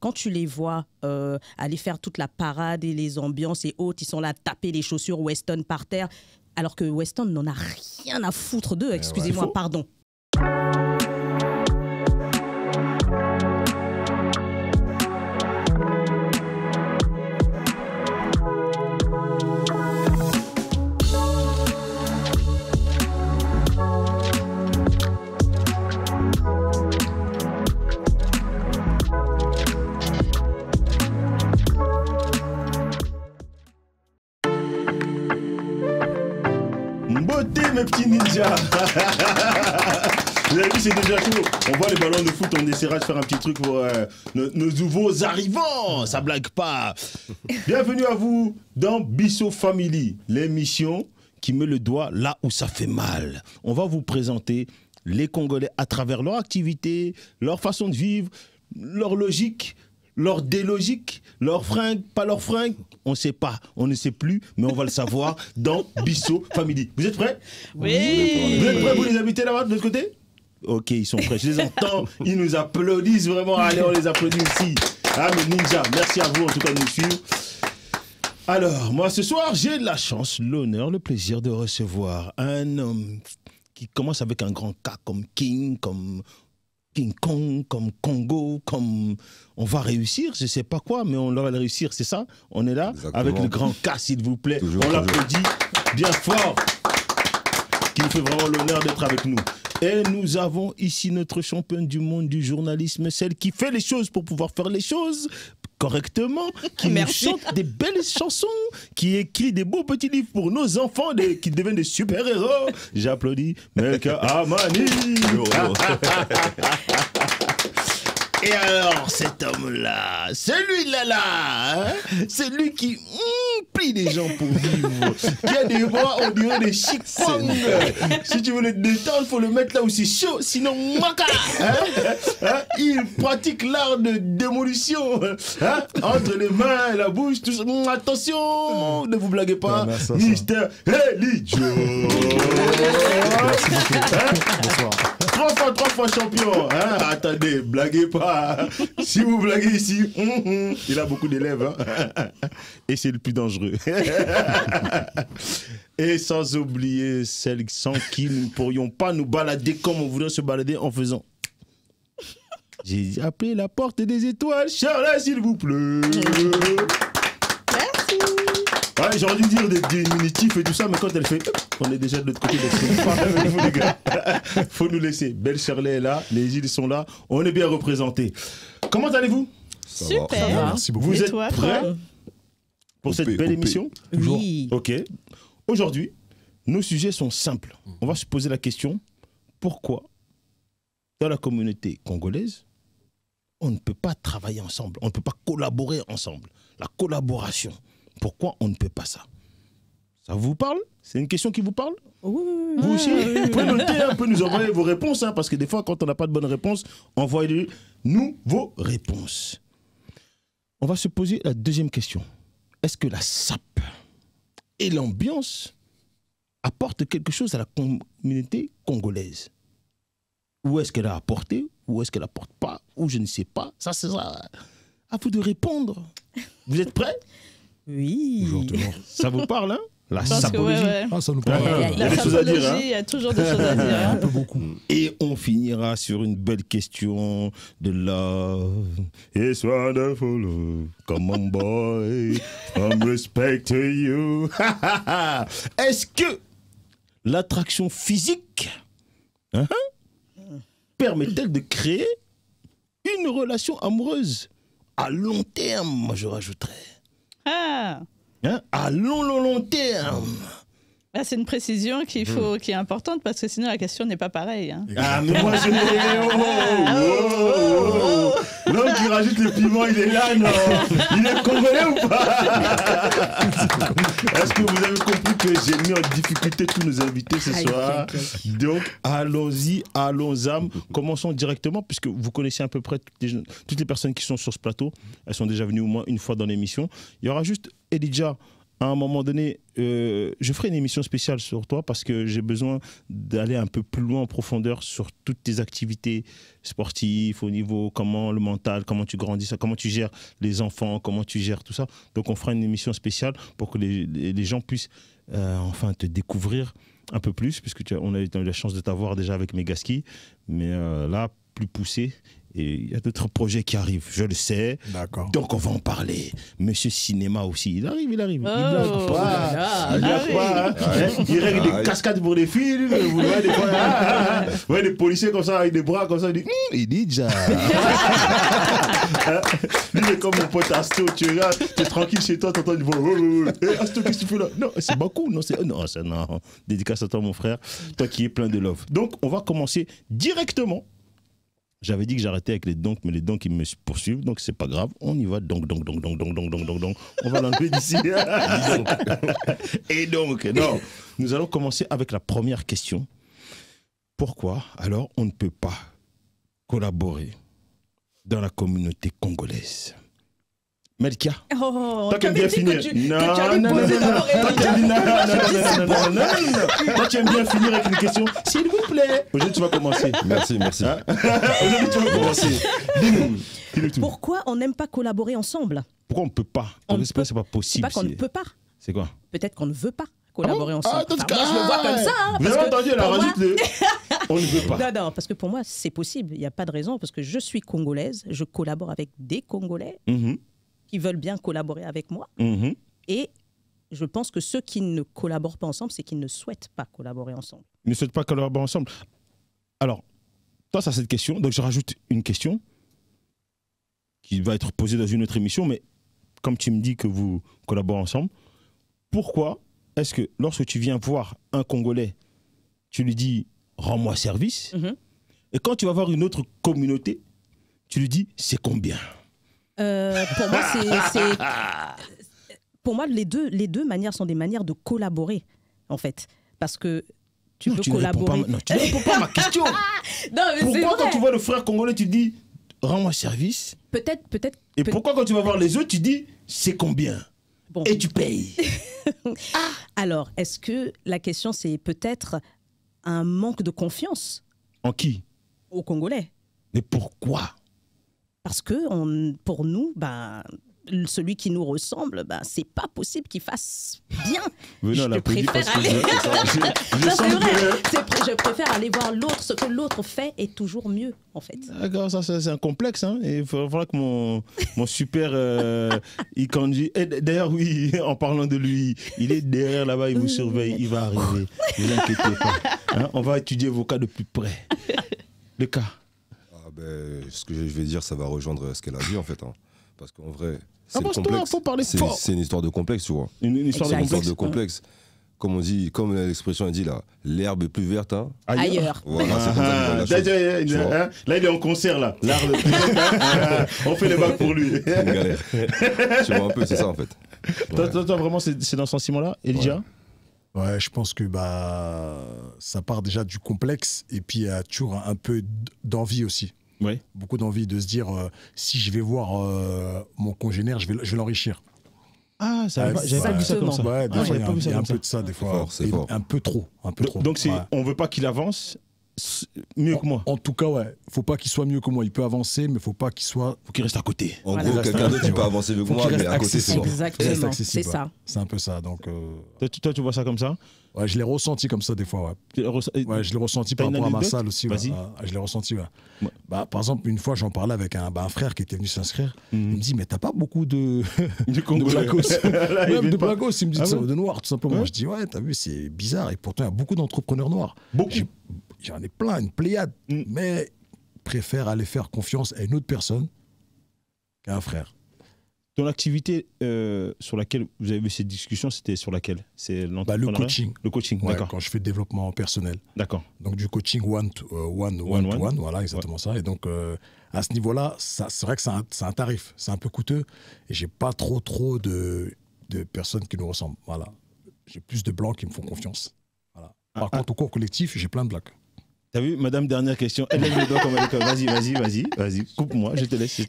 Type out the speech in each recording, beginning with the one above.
quand tu les vois aller faire toute la parade et les ambiances et autres, ils sont là à taper les chaussures Weston par terre, alors que Weston n'en a rien à foutre d'eux, excusez-moi, pardon. Mes petits ninjas. Vous avez vu, c'est déjà chaud. On voit les ballons de foot, on essaiera de faire un petit truc pour nos nouveaux arrivants. Ça blague pas. Bienvenue à vous dans Bisso Family, l'émission qui met le doigt là où ça fait mal. On va vous présenter les Congolais à travers leur activité, leur façon de vivre, leur logique, leur délogique, leur fringue, pas leur fringue, on ne sait pas, on ne sait plus, mais on va le savoir dans Bisso Family. Vous êtes prêts? Oui. Vous êtes prêts, vous les invités là-bas de l'autre côté? Ok, ils sont prêts, je les entends, ils nous applaudissent vraiment, allez, on les applaudit aussi. Ah, mes ninjas, merci à vous en tout cas de nous suivre. Alors, moi ce soir, j'ai la chance, l'honneur, le plaisir de recevoir un homme qui commence avec un grand K comme King, comme King Kong, comme Congo, comme on va réussir, je ne sais pas quoi, mais on va réussir, c'est ça? On est là. Exactement. Avec le grand K, s'il vous plaît. On l'applaudit bien fort, qui nous fait vraiment l'honneur d'être avec nous. Et nous avons ici notre championne du monde du journalisme, celle qui fait les choses pour pouvoir faire les choses correctement, qui nous chante des belles chansons, qui écrit des beaux petits livres pour nos enfants, qui deviennent des super-héros. J'applaudis Melka Amani. Et alors, cet homme-là, celui-là, hein, c'est lui qui plie les gens pour vivre, qui a des voix, on dirait des chic-pong. Si tu veux le détendre, il faut le mettre là où c'est chaud, sinon, maka. Il pratique l'art de démolition, hein, entre les mains et la bouche. Tout ça. Attention, ne vous blaguez pas. Mister Elijah. Bonsoir. Trois fois champion. Hein? Attendez, blaguez pas. Si vous blaguez ici, il a beaucoup d'élèves. Hein? Et c'est le plus dangereux. Et sans oublier celles sans qui nous ne pourrions pas nous balader comme on voudrait se balader en faisant. J'ai appelé la porte des étoiles. Charles, s'il vous plaît. Merci. Ouais, j'aurais dû dire des diminutifs et tout ça, mais quand elle fait, on est déjà de l'autre côté. Les gars. Faut nous laisser. Belle Shirley est là, les îles sont là, on est bien représentés. Comment allez-vous? Super. Ça va, merci beaucoup. Vous Et êtes toi, prêts pour cette belle émission? Oui. Ok. Aujourd'hui, nos sujets sont simples. On va se poser la question, pourquoi dans la communauté congolaise, on ne peut pas travailler ensemble, on ne peut pas collaborer ensemble? La collaboration. Pourquoi on ne peut pas ça? Ça vous parle? C'est une question qui vous parle? Oui. Vous aussi? Vous pouvez noter, un peu nous envoyer vos réponses, hein, parce que des fois, quand on n'a pas de bonnes réponses, envoyez-nous vos réponses. On va se poser la deuxième question. Est-ce que la sape et l'ambiance apportent quelque chose à la communauté congolaise? Ou est-ce qu'elle a apporté? Ou est-ce qu'elle n'apporte pas? Ou je ne sais pas. Ça, c'est ça. À vous de répondre. Vous êtes prêts? Oui. Ça vous parle, hein? La sapologie. Ouais. Ah, ça nous parle. Il y a des choses à dire. Hein? Il y a toujours des choses à dire. Un peu beaucoup. Et on finira sur une belle question de love. It's wonderful. Come on, boy. I'm respect to you. Est-ce que l'attraction physique permet-elle de créer une relation amoureuse à long terme? Moi, je rajouterais. Ah. Hein? À long terme. Ah, c'est une précision qui est importante parce que sinon la question n'est pas pareille. Hein. Ah, mais moi je l'ai. L'homme qui rajoute le piment, il est là, non? Il est congolais ou pas? Est-ce que vous avez compris que j'ai mis en difficulté tous nos invités ce soir? Donc, allons-y, allons-y. Commençons directement, puisque vous connaissez à peu près toutes les personnes qui sont sur ce plateau. Elles sont déjà venues au moins une fois dans l'émission. Il y aura juste Elijah à un moment donné, je ferai une émission spéciale sur toi parce que j'ai besoin d'aller un peu plus loin en profondeur sur toutes tes activités sportives, au niveau comment le mental, comment tu grandis, comment tu gères les enfants, comment tu gères tout ça. Donc on fera une émission spéciale pour que les gens puissent enfin te découvrir un peu plus, puisque on a eu la chance de t'avoir déjà avec Megaski, mais là, plus poussé. Et il y a d'autres projets qui arrivent, je le sais. D'accord. Donc on va en parler. Monsieur Cinéma aussi, il arrive. Il blague Oh, pas. là, Il blague pas. Il règle des cascades pour des filles. Vous voyez des fois, vous voyez des policiers comme ça, avec des bras comme ça, il dit déjà. Lui, il est comme mon pote Asto, tu regardes, tu es tranquille chez toi, t'entends une voix. Asto, qu'est-ce que tu fais là? Non, c'est Bakou, non, non. Dédicace à toi, mon frère, toi qui es plein de love. Donc, on va commencer directement. J'avais dit que j'arrêtais avec les donks, mais les donks, ils me poursuivent, donc c'est pas grave. On y va, donc. On va l'enlever d'ici. Et donc, non. Nous allons commencer avec la première question. Pourquoi, alors, on ne peut pas collaborer dans la communauté congolaise? Melkia, toi qui aimes bien finir. Non. Toi tu aimes bien finir avec une question. S'il vous plaît. Aujourd'hui tu vas commencer. Merci. Aujourd'hui tu vas commencer. Dis-nous tout. Pourquoi on n'aime pas collaborer ensemble? Pourquoi on ne peut pas? C'est pas possible. C'est pas qu'on ne peut pas. C'est quoi? Peut-être qu'on ne veut pas collaborer ensemble. Moi je le vois comme ça. Vous avez entendu, elle a rajouté. On ne veut pas. Non, parce que pour moi, c'est possible. Il n'y a pas de raison, parce que je suis congolaise, je collabore avec des Congolais qui veulent bien collaborer avec moi. Et je pense que ceux qui ne collaborent pas ensemble, c'est qu'ils ne souhaitent pas collaborer ensemble. Ils ne souhaitent pas collaborer ensemble. Alors, toi, ça, c'est cette question. Donc, je rajoute une question qui va être posée dans une autre émission. Mais comme tu me dis que vous collaborez ensemble, pourquoi est-ce que lorsque tu viens voir un Congolais, tu lui dis « rends-moi service et quand tu vas voir une autre communauté, tu lui dis « c'est combien ?» Pour moi, les deux manières sont des manières de collaborer, en fait. Parce que tu peux collaborer. Tu ne réponds pas à ma question. Non, mais pourquoi, quand tu vois le frère congolais, tu dis rends-moi service? Peut-être. Et pourquoi, quand tu vas voir les autres, tu dis c'est combien? Et tu payes. Alors, est-ce que la question, c'est peut-être un manque de confiance? En qui? Aux Congolais. Mais pourquoi? Parce que pour nous, celui qui nous ressemble, c'est pas possible qu'il fasse bien. Je préfère aller voir l'autre. Ce que l'autre fait est toujours mieux, en fait. D'accord, ça c'est un complexe. Hein. Et il faudra que mon super Ikanji... D'ailleurs, oui, en parlant de lui, il est derrière là-bas, il vous surveille, il va arriver. Ne vous inquiétez pas. Hein, on va étudier vos cas de plus près. Le cas. Ce que je vais dire, ça va rejoindre ce qu'elle a dit en fait. Hein. Parce qu'en vrai, c'est faut parler fort. C'est une histoire de complexe, tu vois. Une histoire de complexe. Comme on dit, comme l'expression a dit là, l'herbe est plus verte ailleurs. Voilà, c'est comme ça que là, il est en concert là. L'herbe est plus verte. On fait les bacs pour lui. Galère. Tu vois un peu, c'est ça en fait. Ouais. Toi, vraiment, c'est dans ce sentiment-là, Elijah? Ouais, je pense que ça part déjà du complexe et puis il y a toujours un peu d'envie aussi. Ouais. Beaucoup d'envie de se dire si je vais voir mon congénère, je vais l'enrichir. Ah, j'avais pas vu ça comme ça. Ouais, des fois, il y a un peu de ça, des fois. C'est fort. Un peu trop. Donc, on veut pas qu'il avance mieux que moi. En tout cas, ouais. Faut pas qu'il soit mieux que moi. Il peut avancer, mais faut pas qu'il soit. Faut qu'il reste à côté. En gros, quelqu'un d'autre, il peut avancer mieux que moi, mais à côté, c'est bon. Exactement, c'est ça. C'est un peu ça. Donc, toi, tu vois ça comme ça? Ouais, je l'ai ressenti comme ça des fois, ouais. Ouais, je l'ai ressenti par rapport à ma salle aussi. Vas-y. Ouais. Je l'ai ressenti, ouais. Par exemple, une fois, j'en parlais avec un frère qui était venu s'inscrire. Il me dit, mais t'as pas beaucoup de blacos. Même de blacos, il me dit de noirs, tout simplement. Ouais. Je dis, ouais, t'as vu, c'est bizarre. Et pourtant, il y a beaucoup d'entrepreneurs noirs. Beaucoup. J'en ai plein, une pléiade. Mais préfère aller faire confiance à une autre personne qu'à un frère. Ton activité sur laquelle vous avez eu cette discussion, c'était sur laquelle? C'est le coaching. Le coaching, ouais, d'accord. Quand je fais développement personnel. D'accord. Donc du coaching one-to-one, voilà, exactement ça. Et donc à ce niveau-là, c'est vrai que c'est un tarif, c'est un peu coûteux. Et j'ai pas trop de personnes qui nous ressemblent. Voilà. J'ai plus de blancs qui me font confiance. Voilà. Par contre, au cours collectif, j'ai plein de blacks. T'as vu, madame, dernière question. Elle lève le doigt comme elle est. Vas-y, coupe-moi, je te laisse.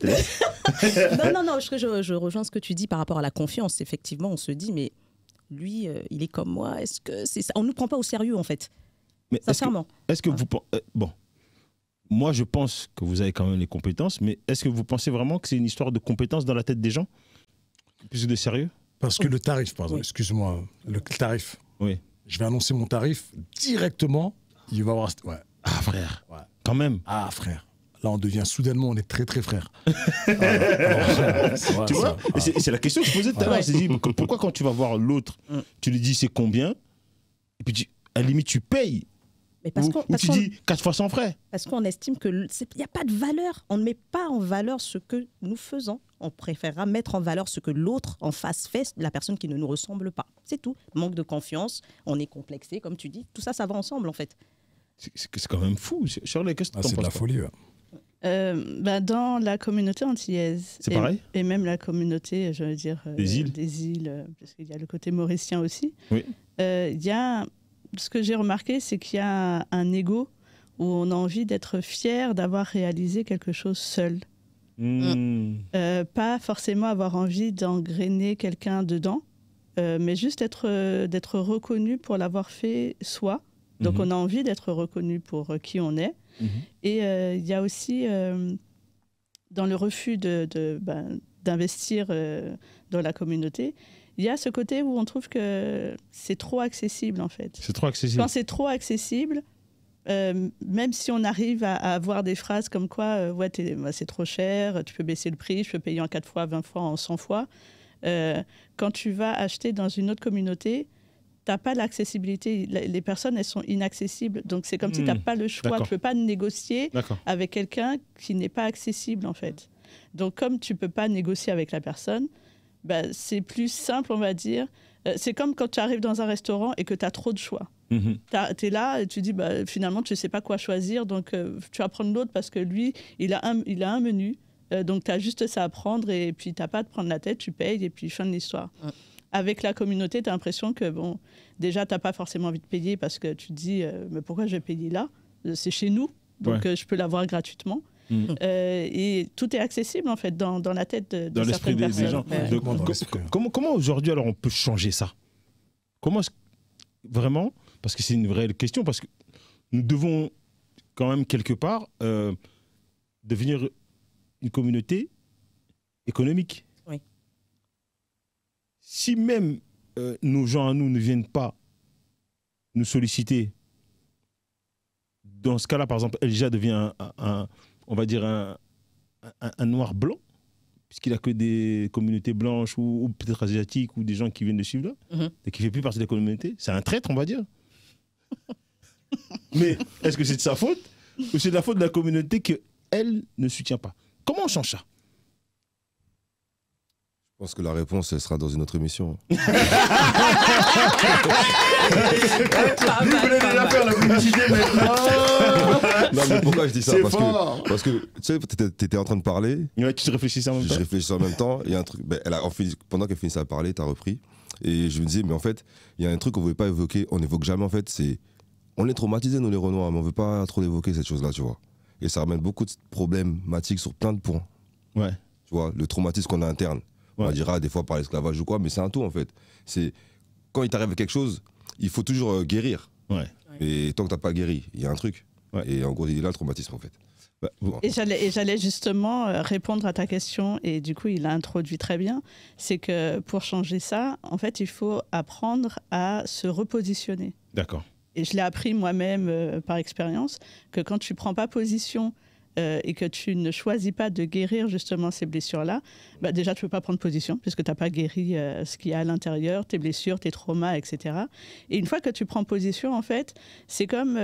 Non, je rejoins ce que tu dis par rapport à la confiance. Effectivement, on se dit, mais lui, il est comme moi. Est-ce que c'est ça? On ne nous prend pas au sérieux, en fait. Mais sincèrement. Est-ce que vous... bon, moi, je pense que vous avez quand même les compétences, mais est-ce que vous pensez vraiment que c'est une histoire de compétences dans la tête des gens? Plus de sérieux? Parce que le tarif, par exemple, excuse-moi, le tarif. Oui. Je vais annoncer mon tarif directement, il va avoir... Ouais. Ah, frère, quand même. Ah, frère. Là, on devient soudainement, on est très, très frères. Tu vois, c'est la question que je posais tout à l'heure. C'est pourquoi quand tu vas voir l'autre, tu lui dis c'est combien, et puis à la limite tu payes, ou tu dis 4 fois sans frais. Parce qu'on estime qu'il n'y a pas de valeur. On ne met pas en valeur ce que nous faisons. On préférera mettre en valeur ce que l'autre en face fait, la personne qui ne nous ressemble pas. C'est tout. Manque de confiance, on est complexé, comme tu dis. Tout ça, ça va ensemble, en fait. C'est quand même fou. Shirley, qu'est-ce que tu en penses? C'est de la folie, dans la communauté antillaise, c'est pareil, et même la communauté, je veux dire, des îles, parce qu'il y a le côté mauricien aussi, oui. Y a, ce que j'ai remarqué, c'est qu'il y a un ego où on a envie d'être fier d'avoir réalisé quelque chose seul. Pas forcément avoir envie d'engrainer quelqu'un dedans, mais juste d'être reconnu pour l'avoir fait soi. Donc on a envie d'être reconnu pour qui on est. Et il y a aussi, dans le refus d'investir dans la communauté, il y a ce côté où on trouve que c'est trop accessible, en fait. C'est trop accessible. Quand c'est trop accessible, même si on arrive à avoir des phrases comme quoi c'est trop cher, tu peux baisser le prix, je peux payer en 4 fois, 20 fois, en 100 fois. Quand tu vas acheter dans une autre communauté, tu n'as pas l'accessibilité. Les personnes, elles sont inaccessibles. Donc, c'est comme si tu n'as pas le choix. Tu ne peux pas négocier avec quelqu'un qui n'est pas accessible, en fait. Donc, comme tu ne peux pas négocier avec la personne, c'est plus simple, on va dire. C'est comme quand tu arrives dans un restaurant et que tu as trop de choix. Tu es là et tu dis, finalement, tu ne sais pas quoi choisir. Donc, tu vas prendre l'autre parce que lui, il a un menu. Donc, tu as juste ça à prendre et puis tu n'as pas à te prendre la tête. Tu payes et puis fin de l'histoire. Avec la communauté, tu as l'impression que, déjà, tu n'as pas forcément envie de payer parce que tu te dis, mais pourquoi je vais payer là? C'est chez nous, donc je peux l'avoir gratuitement. Et tout est accessible, en fait, dans la tête de certaines personnes. Des gens. Comment aujourd'hui, alors, on peut changer ça? Comment vraiment? Parce que c'est une vraie question, parce que nous devons quand même, quelque part, devenir une communauté économique. Si même nos gens à nous ne viennent pas nous solliciter, dans ce cas-là, par exemple, Elja devient on va dire un noir blanc, puisqu'il n'a que des communautés blanches ou peut-être asiatiques ou des gens qui viennent de suivre là, et qui ne fait plus partie de la communauté. C'est un traître, on va dire. Mais est-ce que c'est de sa faute ou c'est de la faute de la communauté qu'elle ne soutient pas? Comment on change ça? Je pense que la réponse, elle sera dans une autre émission. Vous voulez déjà faire la publicité maintenant? Non, mais pourquoi je dis ça? Parce que tu sais, t'étais en train de parler. Ouais, tu te réfléchissais en même temps. Je réfléchissais en même temps. Il y a un truc. Pendant qu'elle finissait à parler, t'as repris. Et je me disais, mais en fait, il y a un truc qu'on ne veut pas évoquer. On n'évoque jamais, en fait. On est traumatisés, nous, les Renois, mais on ne veut pas trop évoquer cette chose-là, tu vois. Et ça ramène beaucoup de problématiques sur plein de points. Ouais. Tu vois, le traumatisme qu'on a interne. On dira des fois par l'esclavage ou quoi, mais c'est un tout en fait. C'est quand il t'arrive quelque chose, il faut toujours guérir. Ouais. Et tant que t'as pas guéri, il y a un truc. Ouais. Et en gros, il est là le traumatisme en fait. Et j'allais justement répondre à ta question, et du coup, il a introduit très bien. C'est que pour changer ça, en fait, il faut apprendre à se repositionner. D'accord. Et je l'ai appris moi-même par expérience, que quand tu prends pas position et que tu ne choisis pas de guérir justement ces blessures-là, déjà tu ne peux pas prendre position puisque tu n'as pas guéri ce qu'il y a à l'intérieur, tes blessures, tes traumas, etc. Et une fois que tu prends position, en fait, c'est comme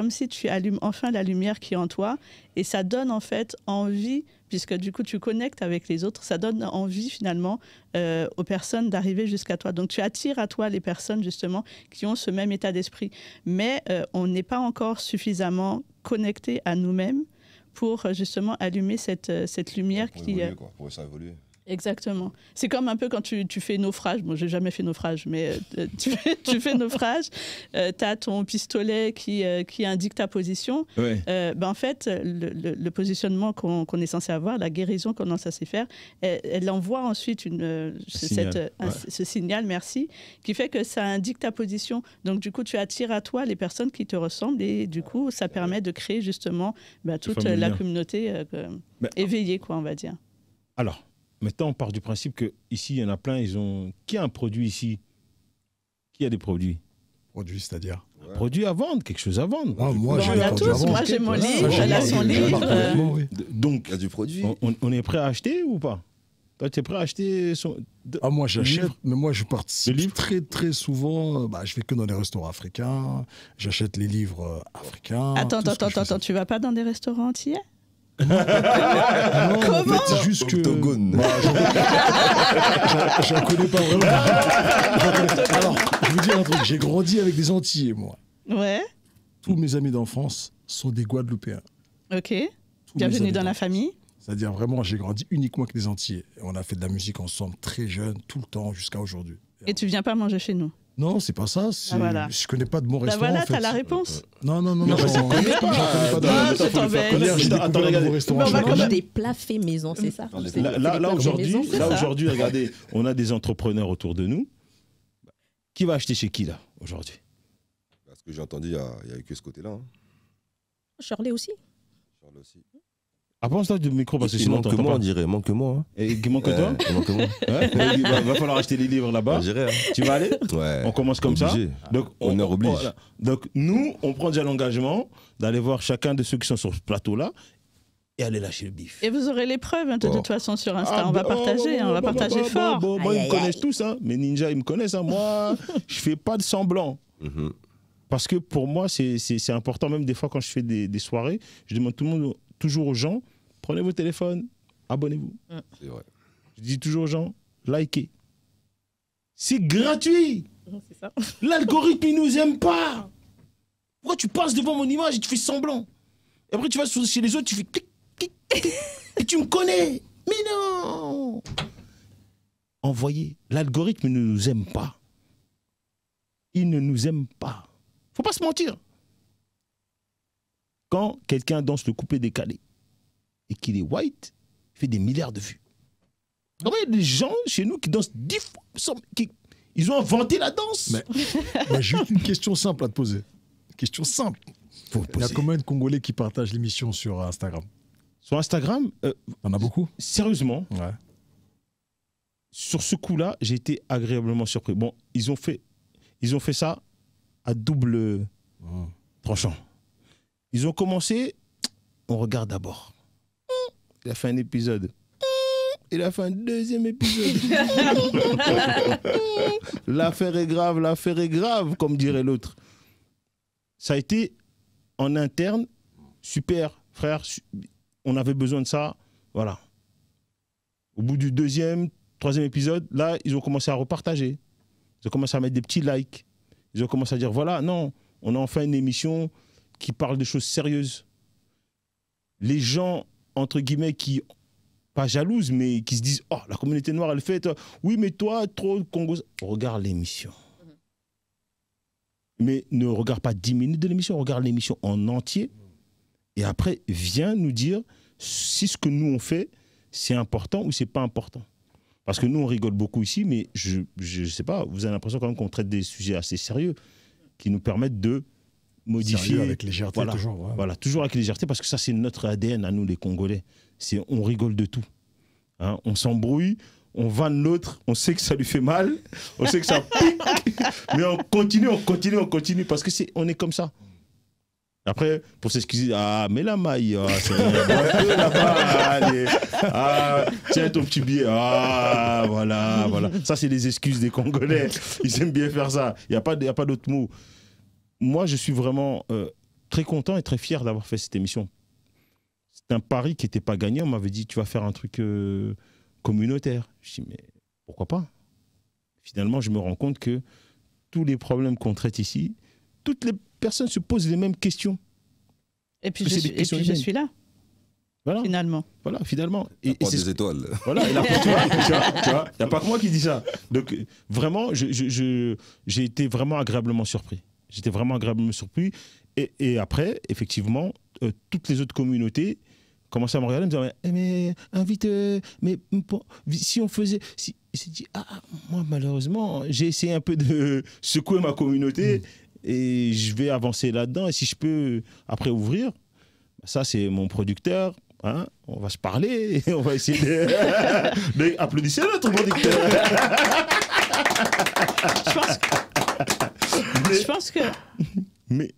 si tu allumes enfin la lumière qui est en toi, et ça donne en fait envie, puisque du coup tu connectes avec les autres, ça donne envie finalement aux personnes d'arriver jusqu'à toi. Donc tu attires à toi les personnes justement qui ont ce même état d'esprit. Mais on n'est pas encore suffisamment connecté à nous-mêmes pour justement allumer cette lumière pour évoluer, quoi, pour ça évoluer. Exactement. C'est comme un peu quand tu fais naufrage. Bon, j'ai jamais fait naufrage, mais tu fais naufrage. Tu as ton pistolet qui indique ta position. Ouais. En fait, le positionnement qu'on est censé avoir, la guérison qu'on est censé faire, elle envoie ensuite ce signal, merci, qui fait que ça indique ta position. Donc, du coup, tu attires à toi les personnes qui te ressemblent et du coup, ça permet de créer justement toute la communauté éveillée, quoi, on va dire. Alors, maintenant, on part du principe qu'ici, il y en a plein, Qui a un produit ici? Qui a des produits? Produits, c'est-à-dire Produits à vendre, quelque chose à vendre. Moi, on a tous. Moi, j'ai mon livre, elle a son livre. Donc, il y a du produit. On est prêt à acheter ou pas? Toi, tu es prêt à acheter moi, j'achète, mais moi, je participe très, très souvent. Je vais que dans les restaurants africains. J'achète les livres africains. Attends, tu vas pas dans des restaurants entiers? Non, en fait, c'est juste que... Octogone. Je ne connais pas vraiment. Alors, je vous dis un truc, j'ai grandi avec des Antillais, moi. Ouais. Tous mes amis d'enfance sont des Guadeloupéens. Ok. Bienvenue dans la famille. C'est-à-dire, vraiment, j'ai grandi uniquement avec des Antillais. On a fait de la musique ensemble très jeune, tout le temps, jusqu'à aujourd'hui. Et tu viens pas manger chez nous? Non, c'est pas ça. Voilà. Je connais pas de bon restaurant. Voilà, en fait. t'as la réponse. Non, j'en connais pas de Attends, regardez. restaurant. On mange des plats faits maison, c'est ça? Là aujourd'hui, regardez, on a des entrepreneurs autour de nous. Qui va acheter chez qui, là, aujourd'hui? Parce que j'ai entendu, il n'y a eu que ce côté-là. Hein. Shirley aussi. Charles aussi. Pense-toi du micro parce que sinon manque moi, on dirait. Manque moi. Hein. Et il manque toi? Manque moi. Il va falloir acheter les livres là-bas. On dirait. Hein. Tu vas aller? Ouais. On commence comme obligé. ça. Donc, on oblige. Voilà. Donc, nous, on prend déjà l'engagement d'aller voir chacun de ceux qui sont sur ce plateau-là et aller lâcher le bif. Et vous aurez les preuves, de toute façon, sur Insta. On va partager fort. Moi, ils me connaissent tous. Hein. Mes ninjas, ils me connaissent. Hein. Moi, je fais pas de semblant. Parce que pour moi, c'est important. Même des fois, quand je fais des soirées, je demande toujours aux gens, prenez vos téléphones, abonnez-vous. C'est vrai. Je dis toujours aux gens, likez. C'est gratuit. C'est ça. L'algorithme, il nous aime pas. Pourquoi tu passes devant mon image et tu fais semblant? Et après, tu vas chez les autres, tu fais clic, clic, clic. Et tu me connais. Mais non. Envoyez. L'algorithme ne nous aime pas. Il ne nous aime pas. Faut pas se mentir. Quand quelqu'un danse le couplet décalé et qu'il est white, il fait des milliards de vues. Comment il y a des gens chez nous qui dansent 10 fois, ils ont inventé la danse. Mais j'ai une question simple à te poser. Une question simple. Il y a combien de Congolais qui partagent l'émission sur Instagram? Sur Instagram, t'en as beaucoup? Sérieusement, ouais. Sur ce coup-là, j'ai été agréablement surpris. Bon, ils ont fait ça à double tranchant. Ils ont commencé, on regarde d'abord. Il a fait un épisode. Il a fait un deuxième épisode. L'affaire est grave, comme dirait l'autre. Ça a été en interne, super, frère, on avait besoin de ça, voilà. Au bout du deuxième, troisième épisode, là, ils ont commencé à repartager. Ils ont commencé à mettre des petits likes. Ils ont commencé à dire, voilà, non, on a enfin une émission qui parle de choses sérieuses. Les gens, entre guillemets, qui, pas jalouses, mais qui se disent, oh, la communauté noire, elle fait, oui, mais toi, trop Congo. Regarde l'émission. Mais ne regarde pas 10 minutes de l'émission, regarde l'émission en entier. Et après, viens nous dire si ce que nous on fait, c'est important ou c'est pas important. Parce que nous, on rigole beaucoup ici, mais je sais pas, vous avez l'impression quand même qu'on traite des sujets assez sérieux qui nous permettent de modifier. Sérieux avec légèreté, voilà, toujours. Ouais. Voilà, toujours avec légèreté, parce que ça, c'est notre ADN à nous, les Congolais. On rigole de tout. Hein, on s'embrouille, on vanne l'autre, on sait que ça lui fait mal, on sait que ça pique, mais on continue, parce que on est comme ça. Après, pour s'excuser, mais la maille, c'est là-bas, tiens ton petit billet, voilà. Ça, c'est les excuses des Congolais. Ils aiment bien faire ça. Il n'y a pas d'autre mot. Moi, je suis vraiment très content et très fier d'avoir fait cette émission. C'est un pari qui n'était pas gagné. On m'avait dit, tu vas faire un truc communautaire. Je dis, mais pourquoi pas? Finalement, je me rends compte que tous les problèmes qu'on traite ici, toutes les personnes se posent les mêmes questions. Et puis je suis là. Voilà. Finalement. Voilà, finalement. Et c'est des étoiles. Voilà, et là, tu vois, il n'y a pas que moi qui dis ça. Donc, vraiment, j'ai été vraiment agréablement surpris. J'étais vraiment agréablement surpris. Et après, effectivement, toutes les autres communautés commençaient à me regarder et me disaient mais invite, mais si on faisait. J'ai dit, moi, malheureusement, j'ai essayé un peu de secouer ma communauté et je vais avancer là-dedans. Et si je peux après ouvrir, ça, c'est mon producteur. Hein, on va se parler et on va essayer de... Applaudissez notre producteur. Je pense que... Mais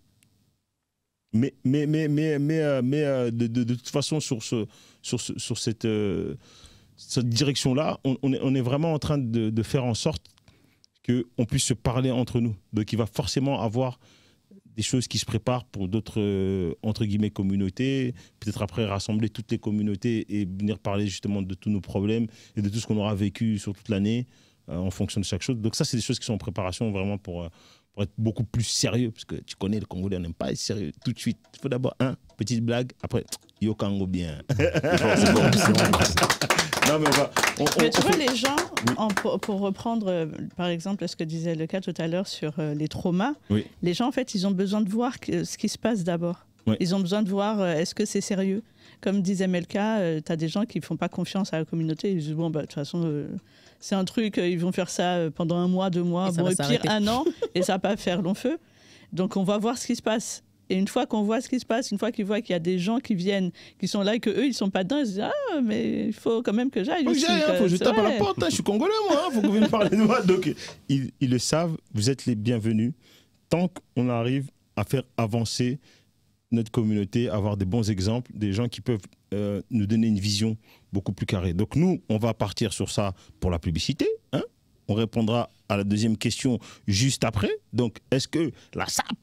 de toute façon, sur cette direction-là, on est vraiment en train de faire en sorte qu'on puisse se parler entre nous. Donc il va forcément avoir des choses qui se préparent pour d'autres, entre guillemets, communautés. Peut-être après rassembler toutes les communautés et venir parler justement de tous nos problèmes et de tout ce qu'on aura vécu sur toute l'année en fonction de chaque chose. Donc ça, c'est des choses qui sont en préparation vraiment pour être beaucoup plus sérieux. Parce que tu connais, le Congolais, on n'aime pas être sérieux tout de suite. Il faut d'abord, petite blague, après, yo Congo bien. Non, mais mais tu vois, les gens, pour reprendre par exemple ce que disait Lucas tout à l'heure sur les traumas, oui. Les gens en fait ils ont besoin de voir ce qui se passe d'abord. Oui. Ils ont besoin de voir est-ce que c'est sérieux. Comme disait Melka, tu as des gens qui ne font pas confiance à la communauté. Ils disent bon, de toute façon, c'est un truc, ils vont faire ça pendant 1 mois, 2 mois, et pire 1 an, et ça va pas faire long feu. Donc on va voir ce qui se passe. Et une fois qu'on voit ce qui se passe, une fois qu'ils voient qu'il y a des gens qui viennent, qui sont là et qu'eux, ils ne sont pas dedans, ils se disent « Ah, mais il faut quand même que j'aille aussi. » Il faut que je tape à la porte, je suis congolais moi, il faut que vous me parlez de moi. Donc, ils le savent, vous êtes les bienvenus. Tant qu'on arrive à faire avancer notre communauté, avoir des bons exemples, des gens qui peuvent nous donner une vision beaucoup plus carrée. Donc nous, on va partir sur ça pour la publicité. On répondra à la deuxième question juste après. Donc, est-ce que la SAP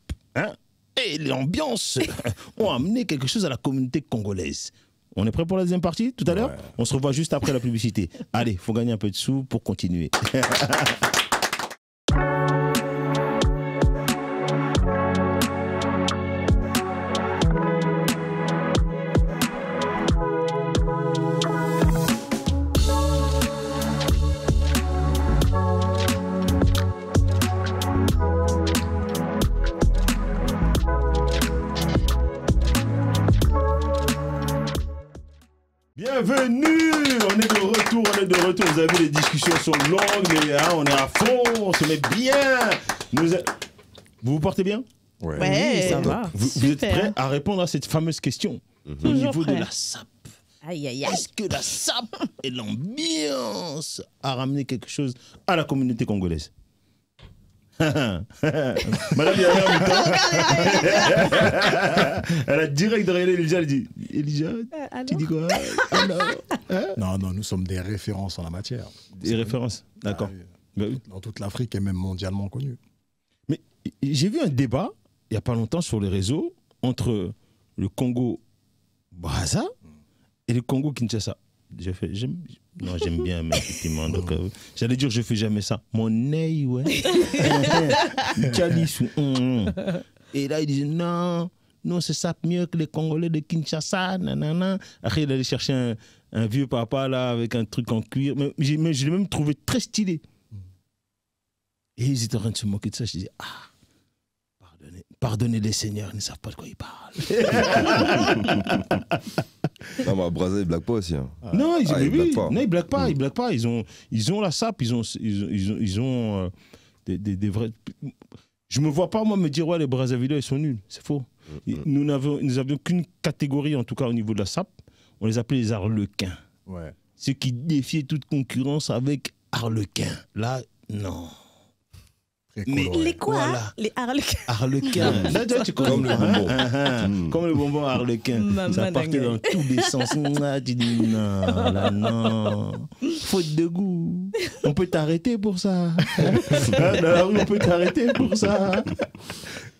et l'ambiance ont amené quelque chose à la communauté congolaise? On est prêt pour la deuxième partie tout à l'heure? On se revoit juste après la publicité. Allez, il faut gagner un peu de sous pour continuer. Bienvenue, on est de retour, vous avez vu, les discussions sont longues, mais on est à fond, on se met bien. Vous vous portez bien? Ouais, ça va. Vous êtes prêts à répondre à cette fameuse question au niveau de la SAP? Aïe, aïe, aïe. Est-ce que la SAP et l'ambiance a ramené quelque chose à la communauté congolaise? Madame, elle a direct derrière Elijah, elle dit Elijah, tu dis quoi? Non, nous sommes des références en la matière. Des références, d'accord. Dans toute l'Afrique et même mondialement connu. Mais j'ai vu un débat, il n'y a pas longtemps, sur les réseaux, entre le Congo-Brazza et le Congo-Kinshasa. J'aime bien, mais effectivement. Donc, j'allais dire, je fais jamais ça. Mon œil, ouais. Et là, il disait, non, c'est ça mieux que les Congolais de Kinshasa. Nanana. Après, il allait chercher un vieux papa là, avec un truc en cuir. Mais je l'ai même trouvé très stylé. Et ils étaient en train de se moquer de ça. Je disais, pardonnez les seigneurs, ils ne savent pas de quoi ils parlent. Non, mais à Brazza, ils blaguent pas aussi. Non, ils blaguent pas. Non, ils blaguent pas. Ils blaguent pas. Ils ont la SAP. Ils ont des vrais. Je me vois pas moi me dire ouais, les Brazzavillais ils sont nuls. C'est faux. Nous n'avions qu'une catégorie en tout cas au niveau de la SAP. On les appelait les Arlequins. Ouais. Ceux qui défiaient toute concurrence avec Arlequins. Là, non. Mais les quoi? Voilà. Les Arlequins. Arlequins. Là, tu comme le bonbon. Comme le bonbon Arlequin. Ça partait dans tous les sens. Tu dis non, là, non. Faute de goût. On peut t'arrêter pour ça. Dans la rue, on peut t'arrêter pour ça.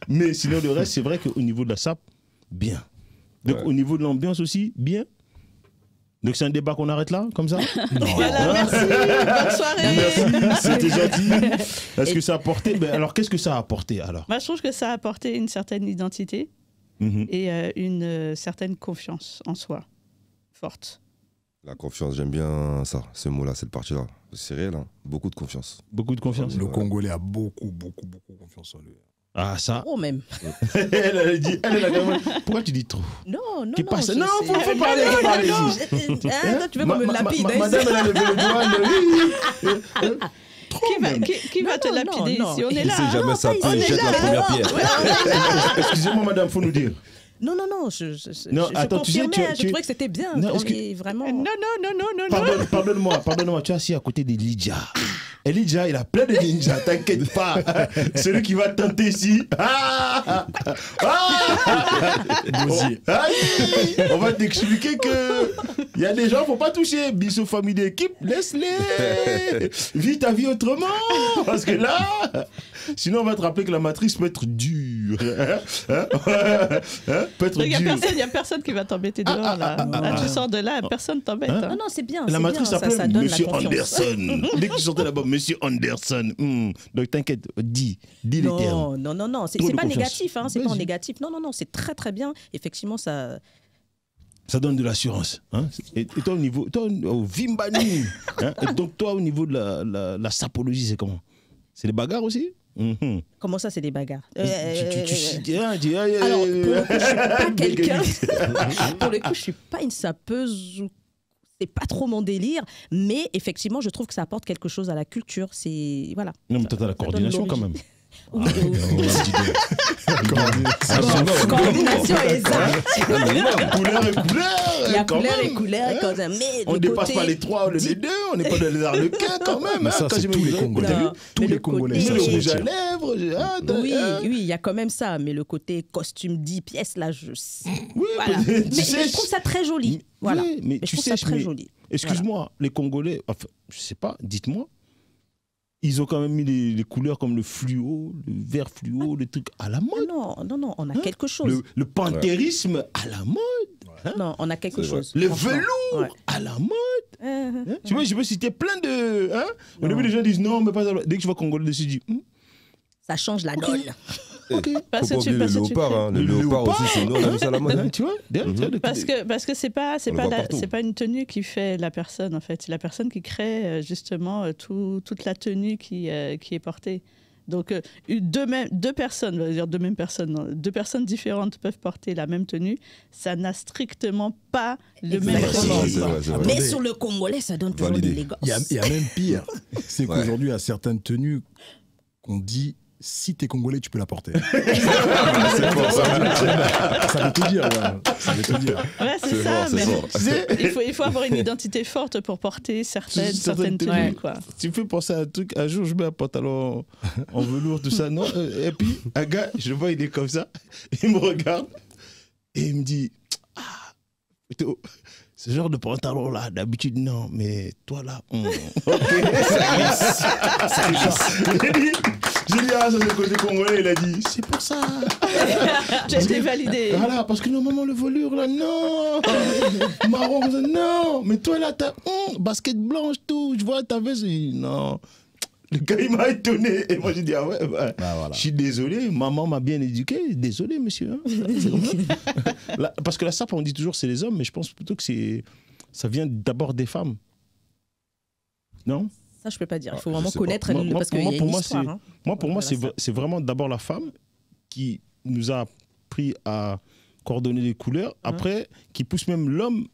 Mais sinon, le reste, c'est vrai qu'au niveau de la SAP, bien. Donc, au niveau de l'ambiance aussi, bien. Donc c'est un débat qu'on arrête là, comme ça? Non. Voilà, merci, bonne soirée. Merci, c'était gentil. Est-ce que ça a apporté? Alors qu'est-ce que ça a apporté alors? Je trouve que ça a apporté une certaine identité et une certaine confiance en soi. forte. La confiance, j'aime bien ça, ce mot-là, cette partie-là. C'est réel, hein. Beaucoup de confiance. Beaucoup de confiance. Le Congolais a beaucoup confiance en lui. Ah, ça. Trop même. Elle dit, elle est là quand même. Pourquoi tu dis trop? Non, Qui passe? Non, faut non, parler, faut parler. Toi, tu veux qu'on me lapide. Madame, elle a levé le doigt. Qui va te lapider ici? On est Il là. sait jamais ça, on il est jette là. la première pierre. Excusez-moi, madame, faut nous dire. Non, Non, je attends, tu sais, confirmais, je tu- trouvais que c'était bien. Non, On est-ce que- est vraiment... Non. Pardonne-moi, tu es assis à côté de Lydia. Et Lydia, il a plein de ninjas, t'inquiète pas. Celui qui va tenter ici. On va t'expliquer que il y a des gens, faut pas toucher. Bisous famille d'équipe, laisse-les. Vis ta vie autrement. Parce que là, sinon on va te rappeler que la matrice peut être dure. Peut être Il dure. n'y a personne qui va t'embêter dehors. Là. Tu sors de là, personne t'embête. Hein? Non, c'est bien. La c'est matrice bien, s'appelait ça donne Monsieur la confiance. Anderson. Dès que tu sortais là-bas, Monsieur Anderson. Donc t'inquiète, dis les termes. Non, c'est Trop de pas confiance. négatif, hein, c'est pas en Vas-y. négatif. Non, c'est très très bien. Effectivement, ça... Ça donne de l'assurance. Hein? Et toi, au Vimbani, hein? Et donc toi, au niveau de la sapologie, c'est comment? C'est des bagarres aussi? Mhm. Comment ça, c'est des bagarres? Alors, Pour le coup, je suis pas une sapeuse. C'est pas trop mon délire, mais effectivement, je trouve que ça apporte quelque chose à la culture. C'est voilà. Non, mais toi, t'as la Ça donne coordination quand même. Oui, Coordination, exact. Couleur et couleur. Il y a quand couleur et même. couleur, Hein? quand même. Mais On le dépasse côté pas les 3 ou les 2, on n'est pas dans les arlequins quand même. Mais ça, Quand c'est j'ai tous mis les Congolais. t'as vu? Non, Tous mais les le Congolais, côté- ça Le se rouge à retire. lèvres. Oui, il y a quand même ça, mais le côté costume 10 pièces, là, Oui, voilà. mais Mais je trouve ça très joli. Voilà. Oui, mais Mais je tu trouve sais, ça très joli. Excuse-moi, les Congolais, enfin, je sais pas, dites-moi, ils ont quand même mis les couleurs comme le fluo, le vert fluo, les trucs à la mode. Non, on a Hein? quelque chose. Le panthérisme à la mode. Non, on a quelque C'est vrai. chose. Le franchement. velours Ouais. à la mode. Euh, Hein? Tu vois, je peux citer plein de. Hein? Au Non. début, les gens disent non, mais pas ça. Dès que je vois Congolais dessus, je dis Ça change la donne. ok. Parce Faut que pas tu- oublier le parce que tu léopard, crées- hein. Le Le léopard aussi, léopard. c'est nous, on a mis ça à la mode. Hein, tu vois, Parce que c'est pas On le voit partout. c'est pas une tenue qui fait la personne en fait, c'est la personne qui crée justement toute la tenue qui est portée. Donc deux personnes, on va dire deux mêmes personnes, non, deux personnes différentes peuvent porter la même tenue, ça n'a strictement pas le même Exactement. rapport. C'est vrai, c'est vrai. Attendez. Mais sur le Congolais, ça donne toujours Validé. de l'élégance. Il y a même pire. C'est Ouais. qu'aujourd'hui, il y a certaines tenues qu'on dit si t'es Congolais, tu peux la porter. C'est fort, ça. Ça veut tout dire. Ouais. Ça veut tout dire. Ouais, c'est C'est ça, fort, mais c'est fort. il faut avoir une identité forte pour porter certaines tenues. tenues. Quoi. Tu me fais penser à un truc. Un jour, je mets un pantalon en velours, tout ça. Non. Et puis, un gars, je le vois, il est comme ça. Il me regarde et il me dit Théo, ce genre de pantalon-là, d'habitude, non. Mais toi, là, ok. Ça glisse. J'ai dit, ah, ça c'est le côté congolais. Il a dit, c'est pour ça. J'ai été validée. Voilà, parce que normalement, le velours, là, non. Marron, non. Mais toi, là, t'as basket blanche, tout. Je vois ta veste. Non. Le gars, il m'a étonné. Et moi, j'ai dit, ah ouais, bah, voilà. je suis désolé. Maman m'a bien éduqué. Désolé, monsieur. Hein. C'est comme ça. Là, parce que la sape, on dit toujours c'est les hommes, mais je pense plutôt que ça vient d'abord des femmes. Non? Ça, je peux pas dire. Il faut Ah, vraiment je sais pas. connaître Moi, parce qu'il y a pour une moi, histoire. c'est- Hein. Moi, pour moi, Voilà, ça. c'est vraiment d'abord la femme qui nous a appris à coordonner les couleurs, après, qui pousse même l'homme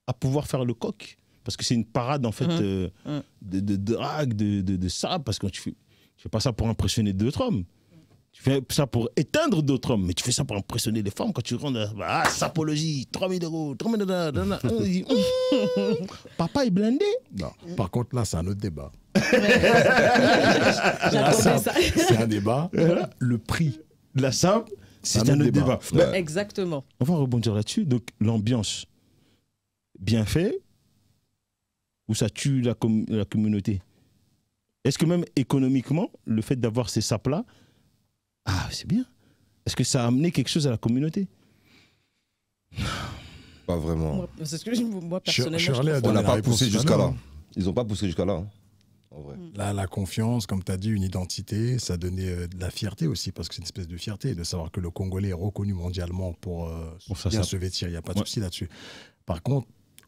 à pouvoir faire le coq. Parce que c'est une parade, en fait, de drague, de ça. Parce que tu fais pas ça pour impressionner d'autres hommes. Tu fais ça pour éteindre d'autres hommes. Mais tu fais ça pour impressionner les femmes. Quand tu rentres, sapologie, 3 000 €, 3 000 €. On dit, papa est blindé. Non. Par contre, là, c'est un autre débat. J'attendais ça. C'est un débat. Le prix. La sape, c'est Un un autre autre débat. débat. Ben, Exactement. on va rebondir là-dessus. Donc, l'ambiance, bien fait, ou ça tue la communauté? Est-ce que même économiquement, le fait d'avoir ces sapes-là, c'est bien. Est-ce que ça a amené quelque chose à la communauté? Pas vraiment. Moi, c'est ce que moi, personnellement, Shirley a je On trouve. n'a donné la pas réponse poussé tout à jusqu'à l'heure. là. Ils n'ont pas poussé jusqu'à là. Hein. En vrai. La confiance, comme tu as dit, une identité, ça donnait de la fierté aussi, parce que c'est une espèce de fierté de savoir que le Congolais est reconnu mondialement pour Pour sa bien sape. se vêtir. Il n'y a pas de Ouais. souci là-dessus. Par contre,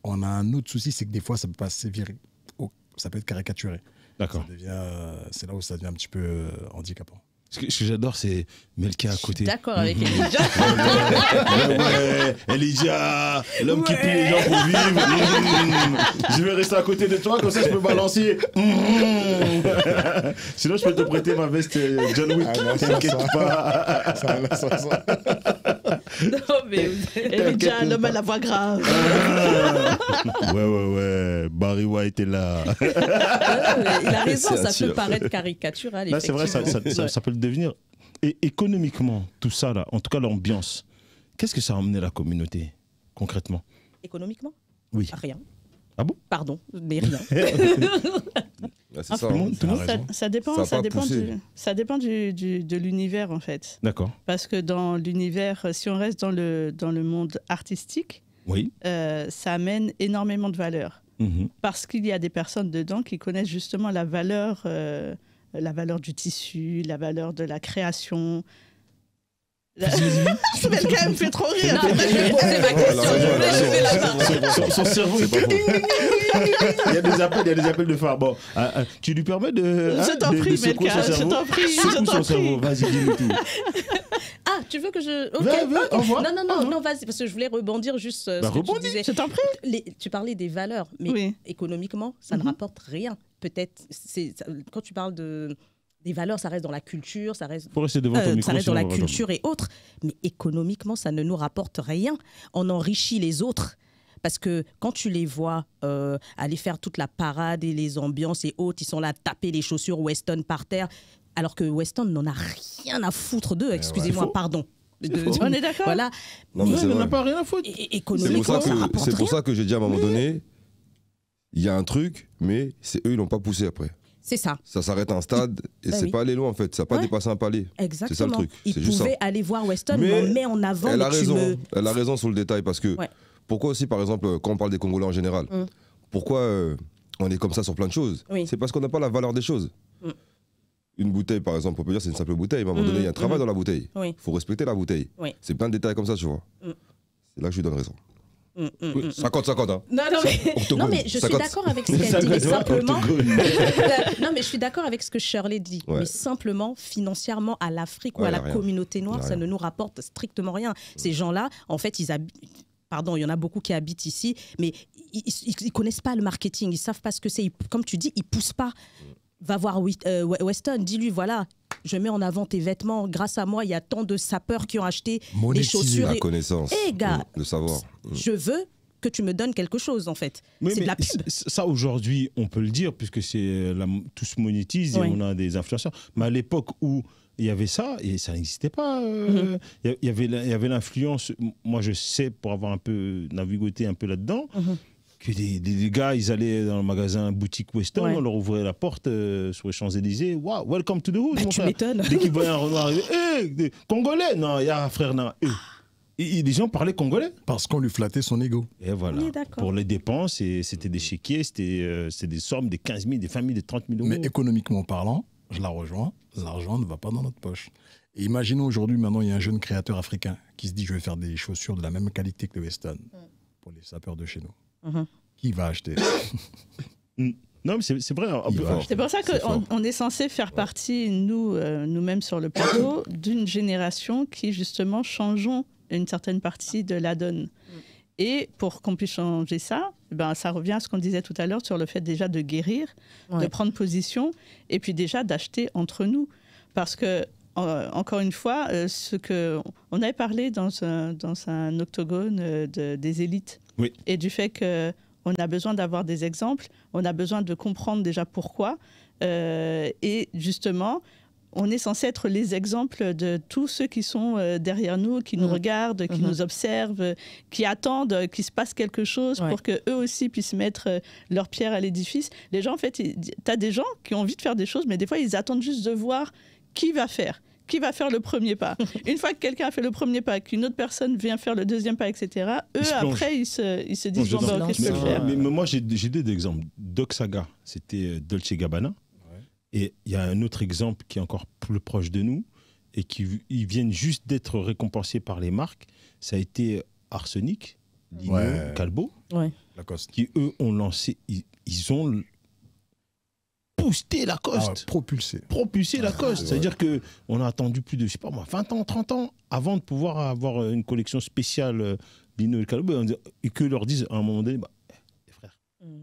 on a un autre souci, c'est que des fois, ça peut pas sévir, ça peut être caricaturé. D'accord. C'est là où ça devient un petit peu handicapant. Ce que j'adore, c'est Melka à côté. D'accord avec Elijah. Ouais, Elijah, l'homme qui plie les gens pour vivre. Je vais rester à côté de toi, comme ça je peux balancer. Sinon, je peux te prêter ma veste John Wick. T'inquiète pas. Non, mais Elijah, l'homme à la voix grave. Ouais. Barry White est là. Il a raison, ça peut paraître caricatural. Là, c'est vrai, ça peut le devenir. Et économiquement, tout ça, là, en tout cas l'ambiance, qu'est-ce que ça a emmené la communauté, concrètement? Économiquement? Oui. Rien. Ah bon? Pardon, mais rien. C'est ça, hein. Ça dépend de l'univers, en fait. D'accord. Parce que dans l'univers, si on reste dans le monde artistique, oui. Ça amène énormément de valeur. Parce qu'il y a des personnes dedans qui connaissent justement la valeur du tissu, la valeur de la création. Quelqu'un me fait trop rire. Non, je vais poser ma question. Son cerveau est il y a des appels de phare. Bon, tu lui permets de. Je t'en prie, Melka, je t'en prie. Son cerveau, vas-y, dis-lui tout. Ah, tu veux que je. Ok. Au revoir. Non, vas-y, parce que je voulais rebondir juste. Ce que tu disais. Je t'en prie. Tu parlais des valeurs, mais économiquement, ça ne rapporte rien. Peut-être, quand tu parles des valeurs, ça reste dans la culture, ça reste dans la culture et autres. Mais économiquement, ça ne nous rapporte rien. On enrichit les autres. Parce que quand tu les vois aller faire toute la parade et les ambiances et autres, ils sont là à taper les chaussures Weston par terre, alors que Weston n'en a rien à foutre d'eux. Excusez-moi, pardon. On est d'accord. Voilà. Non, mais on n'a pas rien à foutre. Économiquement, ça rapporte rien. C'est pour ça que j'ai dit à un moment donné, il y a un truc, mais c'est eux, ils l'ont pas poussé après. C'est ça. Ça s'arrête à un stade et c'est pas aller loin en fait. Ça n'a pas dépassé un palier. Exactement. C'est ça le truc. Ils pouvaient aller voir Weston, mais on met en avant. Elle a raison sur le détail parce que pourquoi aussi, par exemple, quand on parle des Congolais en général, pourquoi on est comme ça sur plein de choses? C'est parce qu'on n'a pas la valeur des choses. Une bouteille, par exemple, on peut dire c'est une simple bouteille, mais à un moment donné, il y a un travail dans la bouteille. Il faut respecter la bouteille. C'est plein de détails comme ça, tu vois. C'est là que je lui donne raison. 50-50, hein. Non, mais je suis d'accord avec ce qu'elle dit, mais simplement. Non, mais je suis d'accord avec ce que Shirley dit. Mais simplement, financièrement, à l'Afrique ou à la communauté noire, ça ne nous rapporte strictement rien. Ces gens-là, en fait, ils habitent. Pardon, il y en a beaucoup qui habitent ici, mais ils ne connaissent pas le marketing, ils ne savent pas ce que c'est. Comme tu dis, ils ne poussent pas. Va voir Weston, dis-lui, voilà, je mets en avant tes vêtements. Grâce à moi, il y a tant de sapeurs qui ont acheté des chaussures. La connaissance, gars, le savoir. Je veux que tu me donnes quelque chose, en fait. C'est de la pub. Ça, aujourd'hui, on peut le dire, puisque tout se monétise et on a des influenceurs. Mais à l'époque où il y avait ça, et ça n'existait pas. Il y avait l'influence. Moi, je sais, pour avoir un peu navigué un peu là-dedans, que des gars, ils allaient dans le magasin boutique Weston, on leur ouvrait la porte sur les Champs-Élysées. Wow, welcome to the hood, mon tu frère. m'étonnes. Dès qu'ils voyaient un Renoir arriver, des Congolais. Non, il y a un frère, non. Et les gens parlaient congolais. Parce qu'on lui flattait son ego. Et voilà. Pour les dépenses, c'était des chéquiers, c'était des sommes, des 15 000, des 20 000, des 30 000 euros. Mais économiquement parlant, je la rejoins, l'argent ne va pas dans notre poche. Et imaginons aujourd'hui, maintenant, il y a un jeune créateur africain qui se dit, je vais faire des chaussures de la même qualité que le Weston pour les sapeurs de chez nous. Qui va acheter? Non, mais c'est vrai. C'est pour ça qu'on est censé faire partie, nous-mêmes sur le plateau, d'une génération qui, justement, changeons une certaine partie de la donne. Et pour qu'on puisse changer ça, ça revient à ce qu'on disait tout à l'heure sur le fait déjà de guérir, de prendre position, et puis déjà d'acheter entre nous. Parce que, encore une fois, on avait parlé dans un octogone des élites. Oui. Et du fait qu'on a besoin d'avoir des exemples, on a besoin de comprendre déjà pourquoi. Et justement, on est censé être les exemples de tous ceux qui sont derrière nous, qui nous regardent, qui nous observent, qui attendent qu'il se passe quelque chose pour qu'eux aussi puissent mettre leur pierre à l'édifice. Les gens, en fait, tu as des gens qui ont envie de faire des choses, mais des fois, ils attendent juste de voir qui va faire le premier pas. Une fois que quelqu'un a fait le premier pas, qu'une autre personne vient faire le deuxième pas, etc., eux, après, ils se disent, bon, ok, je peux le faire. Mais moi, j'ai deux exemples. Doc Saga, c'était Dolce Gabbana. Et il y a un autre exemple qui est encore plus proche de nous et ils viennent juste d'être récompensés par les marques. Ça a été Arsenic, Lino, Calbo. Lacoste. Qui, eux, ont lancé, ils ont boosté Lacoste. Propulsé Lacoste. C'est-à-dire qu'on a attendu plus de, je sais pas moi, 20 ans, 30 ans avant de pouvoir avoir une collection spéciale Lino El Kalobo et que leur disent à un moment donné, les frères,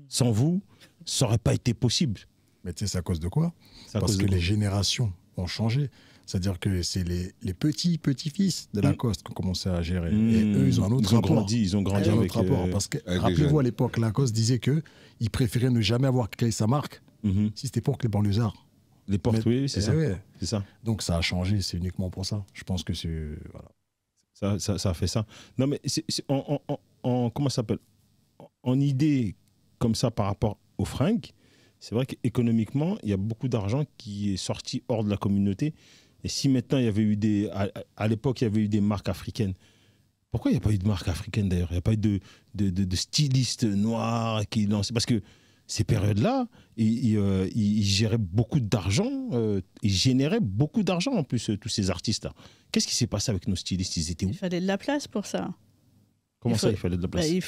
sans vous, ça n'aurait pas été possible. Mais tu sais, c'est à cause de quoi? Parce que les générations ont changé. C'est-à-dire que c'est les petits-petits-fils de Lacoste qui ont commencé à gérer. Et eux, ils ont un autre rapport. Ils ont grandi avec notre rapport. Parce que, rappelez-vous, à l'époque, Lacoste disait qu'il préférait ne jamais avoir créé sa marque si c'était pour que les banlieusards. Les portes, oui, c'est ça. Ouais. C'est ça. Donc ça a changé, c'est uniquement pour ça. Je pense que c'est... Voilà. Ça a fait ça. Non, mais comment ça s'appelle? En idée comme ça par rapport aux fringues, c'est vrai qu'économiquement, il y a beaucoup d'argent qui est sorti hors de la communauté. Et si maintenant, il y avait eu à l'époque, il y avait eu des marques africaines, pourquoi il n'y a pas eu de marque africaine d'ailleurs? Il n'y a pas eu de stylistes noirs qui lançaient. Parce que ces périodes-là, ils géraient beaucoup d'argent, ils généraient beaucoup d'argent en plus, tous ces artistes-là. Qu'est-ce qui s'est passé avec nos stylistes? Ils étaient où? Il fallait de la place pour ça. Comment ça, il fallait de la place? Il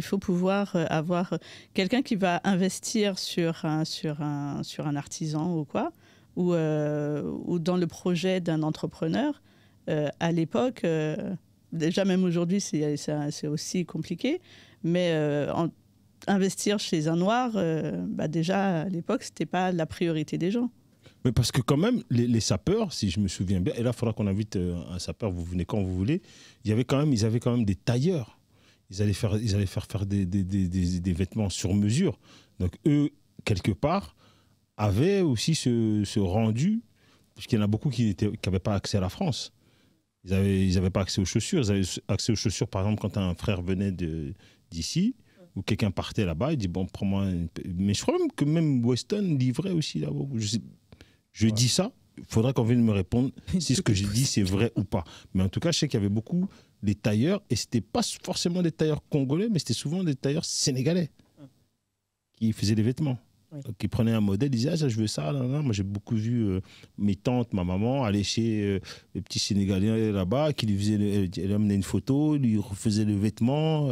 faut pouvoir avoir quelqu'un qui va investir sur un artisan ou quoi, ou dans le projet d'un entrepreneur. À l'époque, déjà même aujourd'hui, c'est aussi compliqué, mais investir chez un noir, déjà à l'époque, c'était pas la priorité des gens. Mais parce que quand même, les sapeurs, si je me souviens bien, et là, il faudra qu'on invite un sapeur, vous venez quand vous voulez, ils avaient quand même des tailleurs. Ils allaient faire des vêtements sur mesure. Donc eux, quelque part, avaient aussi ce rendu, parce qu'il y en a beaucoup qui n'avaient pas accès à la France. Ils n'avaient pas accès aux chaussures. Ils avaient accès aux chaussures, par exemple, quand un frère venait d'ici, ou quelqu'un partait là-bas, il dit, bon, prends-moi... Mais je crois même que même Weston livrait aussi là-bas. Je dis ça, il faudra qu'on vienne me répondre si ce que j'ai dit c'est vrai ou pas. Mais en tout cas, je sais qu'il y avait beaucoup des tailleurs, et ce n'était pas forcément des tailleurs congolais, mais c'était souvent des tailleurs sénégalais qui faisaient des vêtements. Oui. Qui prenaient un modèle, ils disaient, ça, je veux ça. Là. Moi, j'ai beaucoup vu mes tantes, ma maman aller chez les petits Sénégalais là-bas, qui lui faisaient, elle amenait une photo, lui refaisaient le vêtement.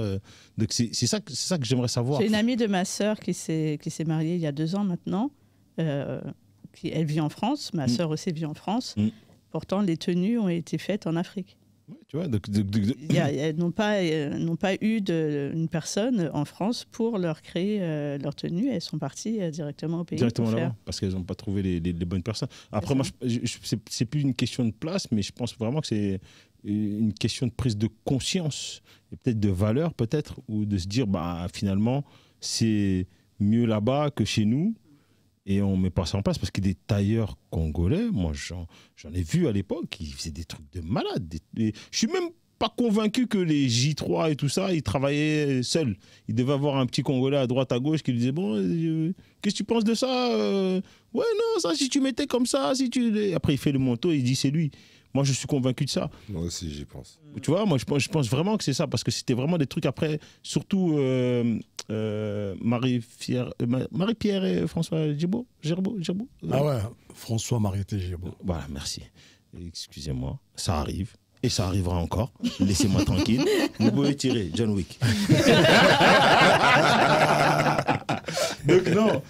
Donc, c'est ça que j'aimerais savoir. J'ai une amie de ma sœur qui s'est mariée il y a 2 ans maintenant. Elle vit en France, ma sœur aussi vit en France. Pourtant, les tenues ont été faites en Afrique. Ouais, tu vois, Elles n'ont pas eu une personne en France pour leur créer leur tenue. Elles sont parties directement au pays. Directement là-bas, parce qu'elles n'ont pas trouvé les bonnes personnes. Après, moi, c'est plus une question de place, mais je pense vraiment que c'est une question de prise de conscience, et peut-être de valeur, peut-être, ou de se dire, finalement, c'est mieux là-bas que chez nous. Et on met pas ça en place parce que des tailleurs congolais, moi j'en ai vu à l'époque, ils faisaient des trucs de malade. Je suis même pas convaincu que les J3 et tout ça, ils travaillaient seuls. Ils devaient avoir un petit Congolais à droite, à gauche qui lui disait, bon, qu'est-ce que tu penses de ça? Ouais, non, ça, si tu mettais comme ça, si tu... Après, il fait le manteau et il dit, c'est lui. Moi, je suis convaincu de ça. Moi aussi, j'y pense. Tu vois, moi, je pense vraiment que c'est ça, parce que c'était vraiment des trucs après, surtout Marie-Pierre et François Gerbeau. Ah ouais, François-Marie Gerbeau. Voilà, merci. Excusez-moi, ça arrive. Et ça arrivera encore. Laissez-moi tranquille. Vous pouvez tirer, John Wick. Donc non,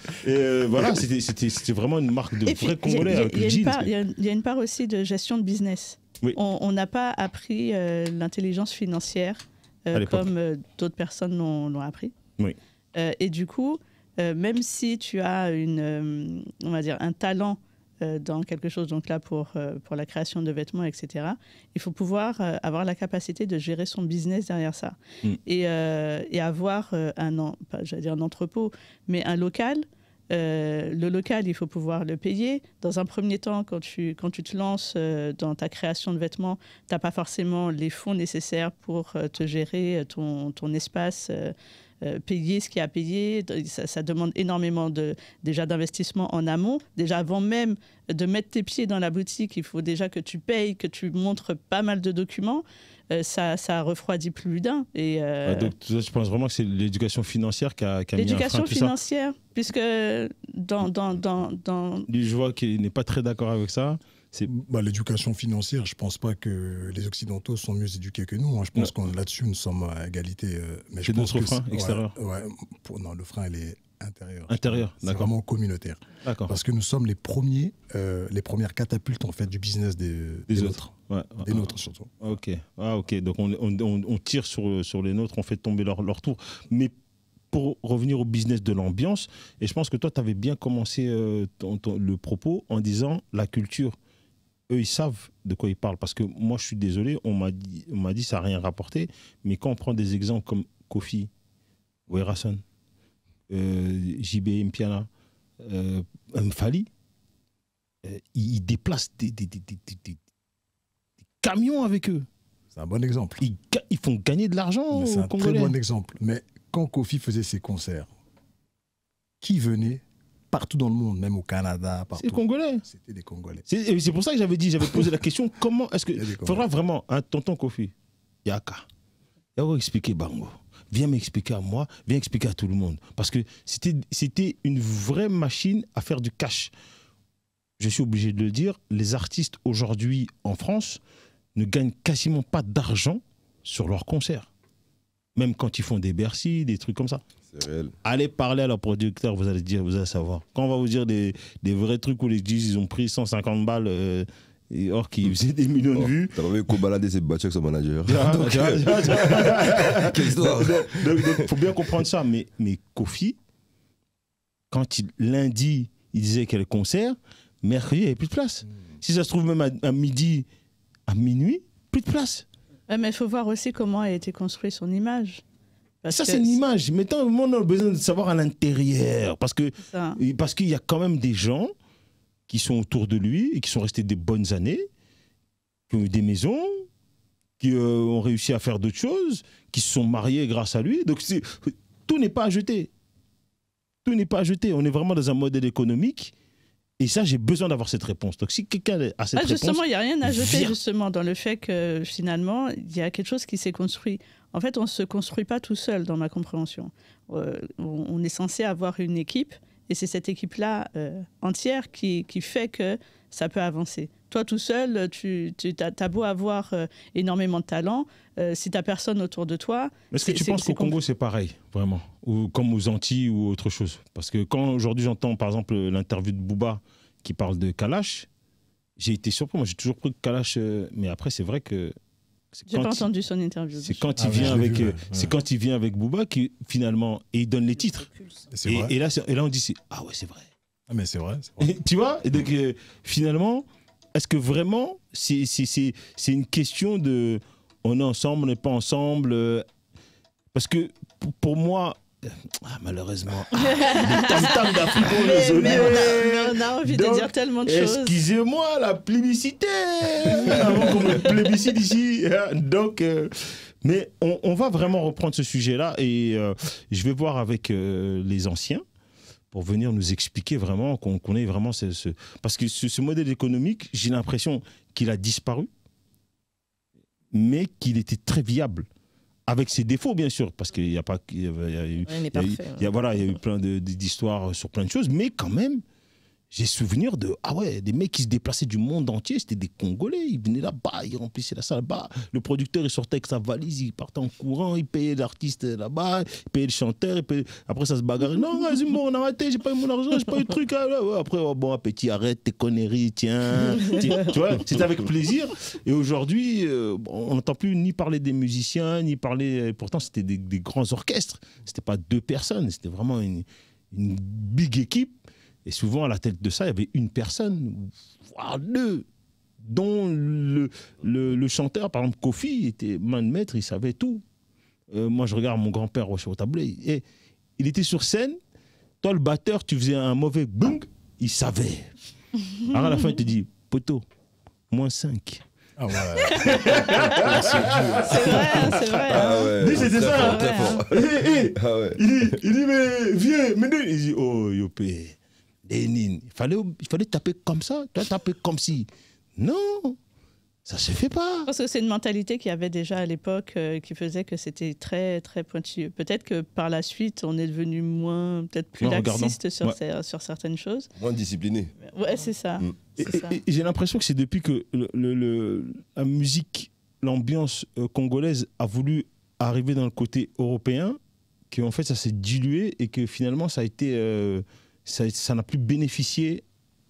voilà, c'était vraiment une marque de vrai Congolais avec le jean. Il y a une part aussi de gestion de business. Oui. On n'a pas appris l'intelligence financière comme d'autres personnes l'ont appris. Oui. Et du coup, même si tu as on va dire un talent dans quelque chose, donc là pour la création de vêtements, etc. Il faut pouvoir avoir la capacité de gérer son business derrière ça. Et avoir j'allais dire un entrepôt, mais un local. Le local, il faut pouvoir le payer. Dans un premier temps, quand tu te lances dans ta création de vêtements, tu n'as pas forcément les fonds nécessaires pour te gérer ton espace, payer ce qu'il y a à payer. Ça demande énormément déjà d'investissement en amont. Déjà avant même de mettre tes pieds dans la boutique, il faut déjà que tu payes, que tu montres pas mal de documents. Ça refroidit plus d'un. Donc, je pense vraiment que c'est l'éducation financière qui a mis un frein à l'éducation tout ça. financière, puisque dans... Je vois qu'il n'est pas très d'accord avec ça. L'éducation financière, je ne pense pas que les Occidentaux sont mieux éduqués que nous. Hein. Je pense qu'on là-dessus, nous sommes à égalité. Mais c'est notre frein extérieur. Non, le frein, il est intérieur. Intérieur, c'est vraiment communautaire. D'accord. Parce que nous sommes les premières catapultes en fait du business des autres. Des nôtres surtout. Ok. Donc on tire sur les nôtres, on fait tomber leur tour. Mais pour revenir au business de l'ambiance, et je pense que toi, tu avais bien commencé le propos en disant la culture. Eux, ils savent de quoi ils parlent. Parce que moi, je suis désolé, on m'a dit ça n'a rien rapporté. Mais quand on prend des exemples comme Kofi, Werason, JB Mpiana, Mfali, ils déplacent des camions avec eux. C'est un bon exemple. Ils font gagner de l'argent aux Congolais. C'est un très bon exemple. Mais quand Kofi faisait ses concerts, qui venait partout dans le monde, même au Canada, partout. C'est les Congolais. C'était des Congolais. C'est pour ça que j'avais posé la question, comment est-ce que... Il faudra vraiment, tonton Kofi, Yaka, Yako expliquer Bango. Viens m'expliquer à moi, viens expliquer à tout le monde. Parce que c'était une vraie machine à faire du cash. Je suis obligé de le dire, les artistes aujourd'hui en France ne gagnent quasiment pas d'argent sur leurs concerts. Même quand ils font des Bercy, des trucs comme ça. C'est réel. Allez parler à leurs producteurs, vous allez savoir. Quand on va vous dire des vrais trucs où les disent ils ont pris 150 balles or qu'ils faisaient des millions de vues. T'as pas vu co-balader ses batchs avec son manager. Quelle histoire. Donc, faut bien comprendre ça. Mais Kofi, quand lundi, il disait quel concert, mercredi, il n'y avait plus de place. Si ça se trouve même à midi, à minuit, plus de place. Mais il faut voir aussi comment a été construite son image. Ça, c'est une image. Mais tant on a besoin de savoir à l'intérieur. Parce qu'il y a quand même des gens qui sont autour de lui et qui sont restés des bonnes années, qui ont eu des maisons, qui ont réussi à faire d'autres choses, qui se sont mariés grâce à lui. Donc, tout n'est pas à jeter. Tout n'est pas à jeter. On est vraiment dans un modèle économique. Et ça, j'ai besoin d'avoir cette réponse. Donc, si quelqu'un a cette réponse... Justement, il n'y a rien à jeter justement dans le fait que, finalement, il y a quelque chose qui s'est construit. En fait, on ne se construit pas tout seul, dans ma compréhension. On est censé avoir une équipe, et c'est cette équipe-là entière qui fait que ça peut avancer. Toi, tout seul, tu as beau avoir énormément de talent, si tu n'as personne autour de toi... Est-ce que tu penses qu'au Congo, c'est pareil, vraiment? Ou comme aux Antilles ou autre chose? Parce que quand aujourd'hui j'entends, par exemple, l'interview de Booba qui parle de Kalash, j'ai été surpris. Moi, j'ai toujours cru que Kalash... mais après, c'est vrai que... J'ai pas entendu son interview. C'est quand il vient avec, c'est quand il vient avec Booba qui finalement et il donne les titres. Et là on dit ah ouais c'est vrai. Ah mais c'est vrai. Tu vois. Et donc finalement, est-ce que vraiment c'est une question de on est ensemble, on n'est pas ensemble? Parce que pour moi. Malheureusement, les tam-tams d'Afrique ont résolu. Mais on a envie de dire tellement de choses. Excusez-moi, la plébiscité avant qu'on me plébiscite ici. Donc, mais on va vraiment reprendre ce sujet-là et je vais voir avec les anciens pour venir nous expliquer vraiment qu'on ait vraiment parce que ce modèle économique, j'ai l'impression qu'il a disparu, mais qu'il était très viable. Avec ses défauts, bien sûr, parce qu'il n'y a pas... Il y a eu plein d'histoires sur plein de choses, mais quand même, j'ai souvenir de... Ah ouais, des mecs qui se déplaçaient du monde entier, c'était des Congolais, ils venaient là-bas, ils remplissaient la salle là-bas, le producteur, il sortait avec sa valise, il partait en courant, il payait l'artiste là-bas, il payait le chanteur, après ça se bagarrait. Non, vas-y, bon, on a arrêté, j'ai pas eu mon argent, j'ai pas eu de truc. Après, bon appétit, arrête tes conneries, tiens. Tu vois, c'était avec plaisir. Et aujourd'hui, on n'entend plus ni parler des musiciens, ni parler... Pourtant, c'était des grands orchestres. C'était pas 2 personnes, c'était vraiment une big équipe. Et souvent, à la tête de ça, il y avait une personne, voire 2, dont le chanteur, par exemple Kofi, était main de maître, il savait tout. Moi, je regarde mon grand-père au tablé, et il était sur scène, toi, le batteur, tu faisais un mauvais bung, il savait. Alors à la fin, il te dit, poteau, -5. Ah ouais. C'est vrai. Ah ouais. Lui, c'était ça. Ah ouais. Il dit, mais viens, il dit, oh, Yopé. Il fallait taper comme ça, toi taper comme si. Non, Ça se fait pas. Je pense que c'est une mentalité qu'il y avait déjà à l'époque qui faisait que c'était très, très pointilleux. Peut-être que par la suite, on est devenu peut-être plus laxiste sur certaines choses. Moins discipliné. Ouais, c'est ça. Et j'ai l'impression que c'est depuis que la musique, l'ambiance congolaise a voulu arriver dans le côté européen qu'en fait ça s'est dilué et que finalement ça a été, ça n'a plus bénéficié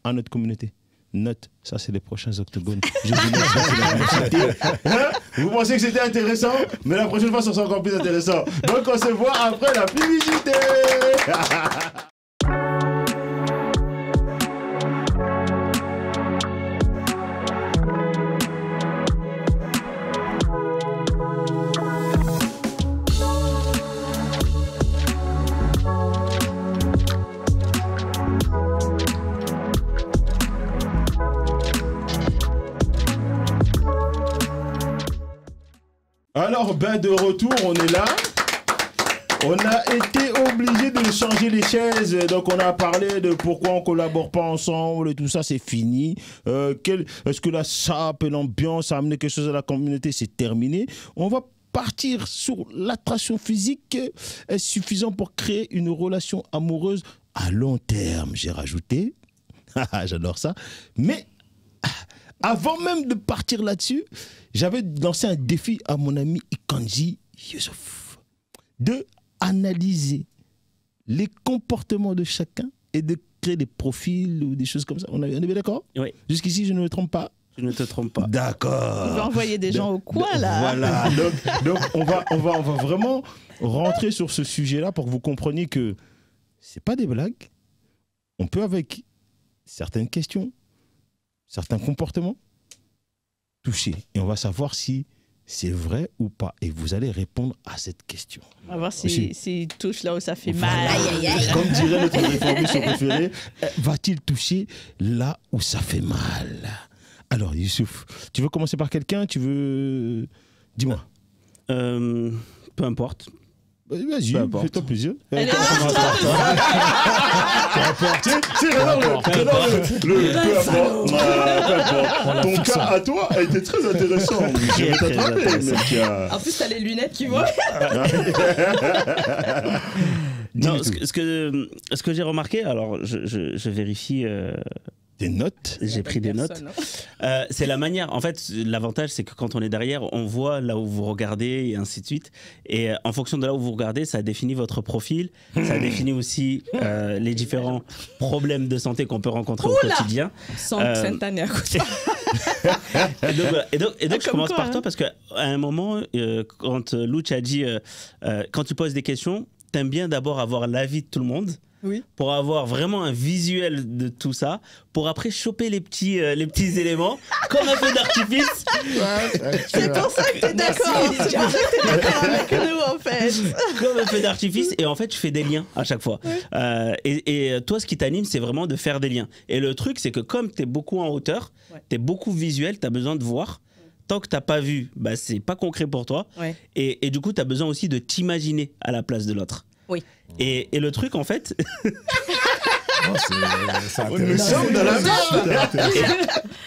à notre communauté. Note, ça c'est les prochains octogones. Je vous laisse passer la publicité. Hein? Vous pensez que c'était intéressant, mais la prochaine fois ça sera encore plus intéressant. Donc on se voit après la publicité. Alors, de retour, on est là. On a été obligé de changer les chaises. Donc, on a parlé de pourquoi on ne collabore pas ensemble et tout ça, c'est fini. Est-ce que la sape et l'ambiance a amené quelque chose à la communauté? C'est terminé. On va partir sur l'attraction physique. Est-ce suffisant pour créer une relation amoureuse à long terme? J'ai rajouté. J'adore ça. Mais avant même de partir là-dessus, j'avais lancé un défi à mon ami Ikanji Youssouf de analyser les comportements de chacun et de créer des profils ou des choses comme ça. On est bien d'accord? Oui. Jusqu'ici, je ne me trompe pas? Je ne te trompe pas. D'accord. On va envoyer des gens au coin, là. Voilà. Donc on va vraiment rentrer sur ce sujet-là pour que vous compreniez que c'est pas des blagues. On peut, avec certaines questions, certains comportements, toucher. Et on va savoir si c'est vrai ou pas. Et vous allez répondre à cette question. On va voir s'il touche là où ça fait mal. Aïe, aïe, aïe. Comme dirait notre réformiste préféré, va-t-il toucher là où ça fait mal? Alors, Youssouf, tu veux commencer par quelqu'un? Tu veux... Dis-moi. Peu importe. Vas-y, fais-toi plaisir. Elle est peu importe. Ton cas à toi a été très intéressant. Je vais t'attraper, mec. En plus, t'as les lunettes qui voient. Non, ce que j'ai remarqué, alors je vérifie... Des notes? J'ai pris des notes. C'est la manière. En fait, l'avantage, c'est que quand on est derrière, on voit là où vous regardez et ainsi de suite. Et en fonction de là où vous regardez, ça définit votre profil. Ça définit aussi les différents problèmes de santé qu'on peut rencontrer au quotidien. Sans cette année à côté. Et donc je commence par toi parce qu'à un moment, quand Louch a dit quand tu poses des questions, t'aimes bien d'abord avoir l'avis de tout le monde. Oui. Pour avoir vraiment un visuel de tout ça, pour après choper les petits éléments, comme un feu d'artifice. C'est pour ça que t'es d'accord. C'est pour ça que t'es d'accord avec nous, en fait. Comme un feu d'artifice. Et en fait, je fais des liens à chaque fois. Oui. Et toi, ce qui t'anime, c'est vraiment de faire des liens. Et le truc, c'est que comme t'es beaucoup en hauteur, t'es beaucoup visuel, t'as besoin de voir. Tant que t'as pas vu, bah, c'est pas concret pour toi. Ouais. Et du coup, t'as besoin aussi de t'imaginer à la place de l'autre. Oui. Et le truc, en fait... Nous sommes dans la merde.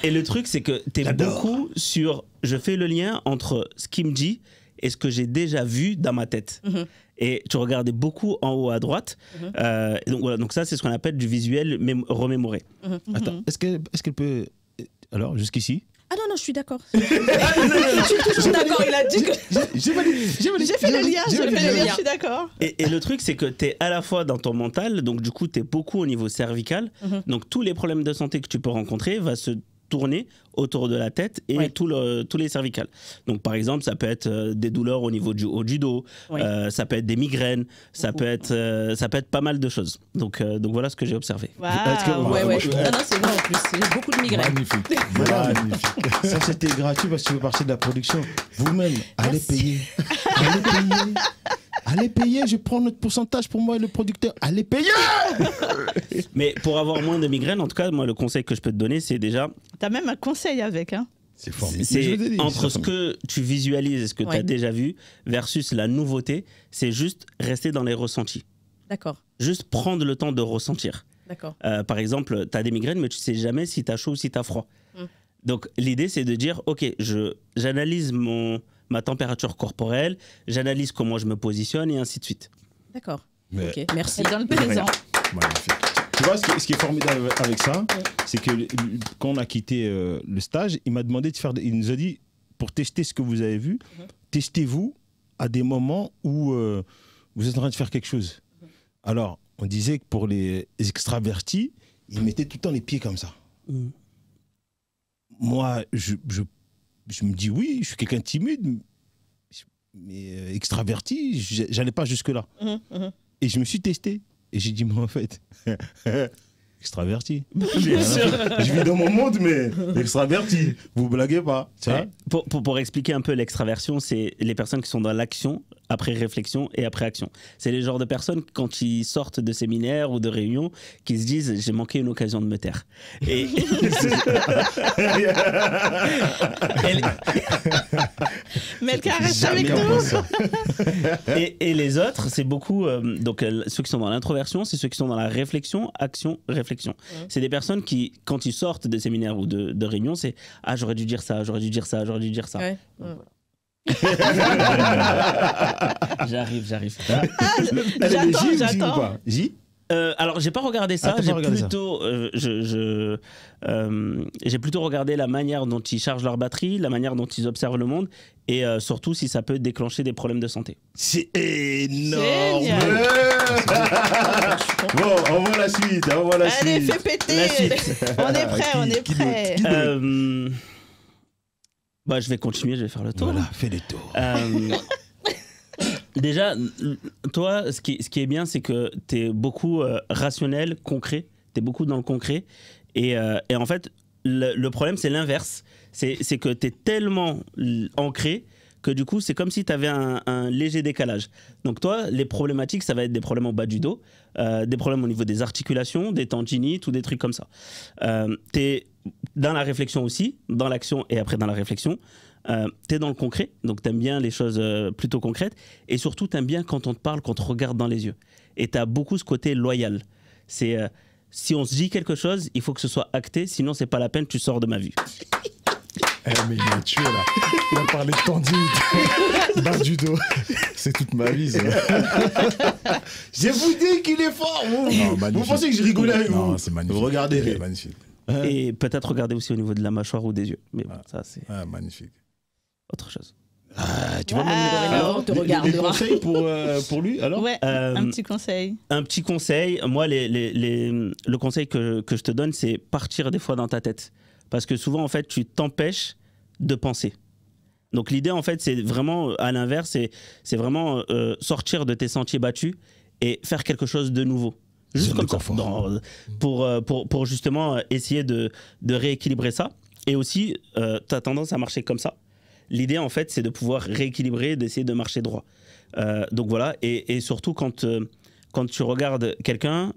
Et le truc, c'est que tu es beaucoup sur... Je fais le lien entre ce qu'il me dit et ce que j'ai déjà vu dans ma tête. Mm-hmm. Et tu regardais beaucoup en haut à droite. Mm-hmm. Donc, voilà, donc ça, c'est ce qu'on appelle du visuel remémoré. Mm-hmm. Attends, est-ce qu'elle peut... Alors, jusqu'ici? Ah non, je suis d'accord. Je suis toujours d'accord, il a dit que... J'ai fait le lien, je suis d'accord. Et le truc, c'est que tu es à la fois dans ton mental, donc du coup, tu es beaucoup au niveau cervical. Mm-hmm. Donc tous les problèmes de santé que tu peux rencontrer vont se tourner autour de la tête et tous les cervicales. Donc par exemple, ça peut être des douleurs au niveau du haut du dos, ça peut être des migraines, ça peut être pas mal de choses. Donc voilà ce que j'ai observé. Wow. Non, c'est vrai en plus, c'est beaucoup de migraines. Magnifique. Ça c'était gratuit parce que tu fais partie de la production. Vous-même, allez payer. Allez payer, je prends notre pourcentage pour moi et le producteur. Allez payer. Mais pour avoir moins de migraines, en tout cas, moi, le conseil que je peux te donner, c'est déjà... T'as même un conseil avec, hein? C'est formidable. C'est entre ce que tu visualises et ce que tu as déjà vu versus la nouveauté, c'est juste rester dans les ressentis. D'accord. Juste prendre le temps de ressentir. D'accord. Par exemple, tu as des migraines, mais tu sais jamais si tu as chaud ou si tu as froid. Donc l'idée c'est de dire ok, j'analyse ma température corporelle, j'analyse comment je me positionne et ainsi de suite. D'accord. Mais- Ok, merci. Dans le présent. Magnifique. Tu vois, ce qui est formidable avec ça, c'est que quand on a quitté le stage, il m'a demandé de faire. Il nous a dit, pour tester ce que vous avez vu, testez-vous à des moments où vous êtes en train de faire quelque chose. Alors, on disait que pour les extravertis, ils mettaient tout le temps les pieds comme ça. Moi, je me dis oui, je suis quelqu'un de timide, mais extraverti, j'allais pas jusque-là. Et je me suis testé. Et j'ai dit, mais en fait, extraverti. Bien sûr. Je vis dans mon monde, mais extraverti. Vous blaguez pas. Tu vois? Pour expliquer un peu l'extraversion, c'est les personnes qui sont dans l'action, après réflexion et après action. C'est les genres de personnes, quand ils sortent de séminaires ou de réunions, qui se disent « j'ai manqué une occasion de me taire ». Et... Melka reste avec Jamais nous. compris ça. et les autres, c'est beaucoup... donc ceux qui sont dans l'introversion, c'est ceux qui sont dans la réflexion, action, réflexion. C'est des personnes qui, quand ils sortent de séminaires ou de réunions, c'est « ah, j'aurais dû dire ça, j'aurais dû dire ça, j'aurais dû dire ça ». Ouais. J'arrive. Elle est J ou J'attends. pas J? Alors, j'ai pas regardé ça. Ah, t'as J'ai pas regardé ça. plutôt, j'ai plutôt regardé la manière dont ils chargent leur batterie, la manière dont ils observent le monde, et surtout si ça peut déclencher des problèmes de santé. C'est énorme. Génial. Bon, on voit la suite. On voit la Allez, suite. fais péter. La suite. On est prêt, on est prêt. Bah, je vais continuer, je vais faire le tour. Voilà, fais le tour. Déjà, toi, ce qui est bien, c'est que tu es beaucoup rationnel, concret. Tu es beaucoup dans le concret. Et en fait, le problème, c'est l'inverse. C'est que tu es tellement ancré que du coup, c'est comme si tu avais un léger décalage. Donc toi, les problématiques, ça va être des problèmes au bas du dos, des problèmes au niveau des articulations, des tendinites ou des trucs comme ça. Tu es dans la réflexion aussi, dans l'action et après dans la réflexion. Tu es dans le concret, donc tu aimes bien les choses plutôt concrètes. Et surtout, tu aimes bien quand on te parle, quand on te regarde dans les yeux. Et tu as beaucoup ce côté loyal. C'est si on se dit quelque chose, il faut que ce soit acté, sinon c'est pas la peine, tu sors de ma vue. Eh, mais il m'a tué là. Il a parlé de tendinite, bas du dos. C'est toute ma vie, ça. Je vous dis qu'il est fort. Vous, Non, vous magnifique. pensez que je rigolais avec vous? Non, c'est magnifique. Vous regardez. C'est magnifique. Et peut-être regarder aussi au niveau de la mâchoire ou des yeux. Mais bon, ça, c'est Ah, magnifique. autre chose. Ah, tu vois, dorénavant, on te les regardera. conseils pour lui, alors? Ouais, un petit conseil. Un petit conseil, moi, le conseil que je te donne, c'est partir des fois dans ta tête. Parce que souvent, en fait, tu t'empêches de penser. Donc l'idée, en fait, c'est vraiment à l'inverse, c'est vraiment sortir de tes sentiers battus et faire quelque chose de nouveau. Juste comme ça, pour justement essayer de rééquilibrer ça. Et aussi, tu as tendance à marcher comme ça. L'idée, en fait, c'est de pouvoir rééquilibrer, d'essayer de marcher droit. Donc voilà, et surtout, quand tu regardes quelqu'un,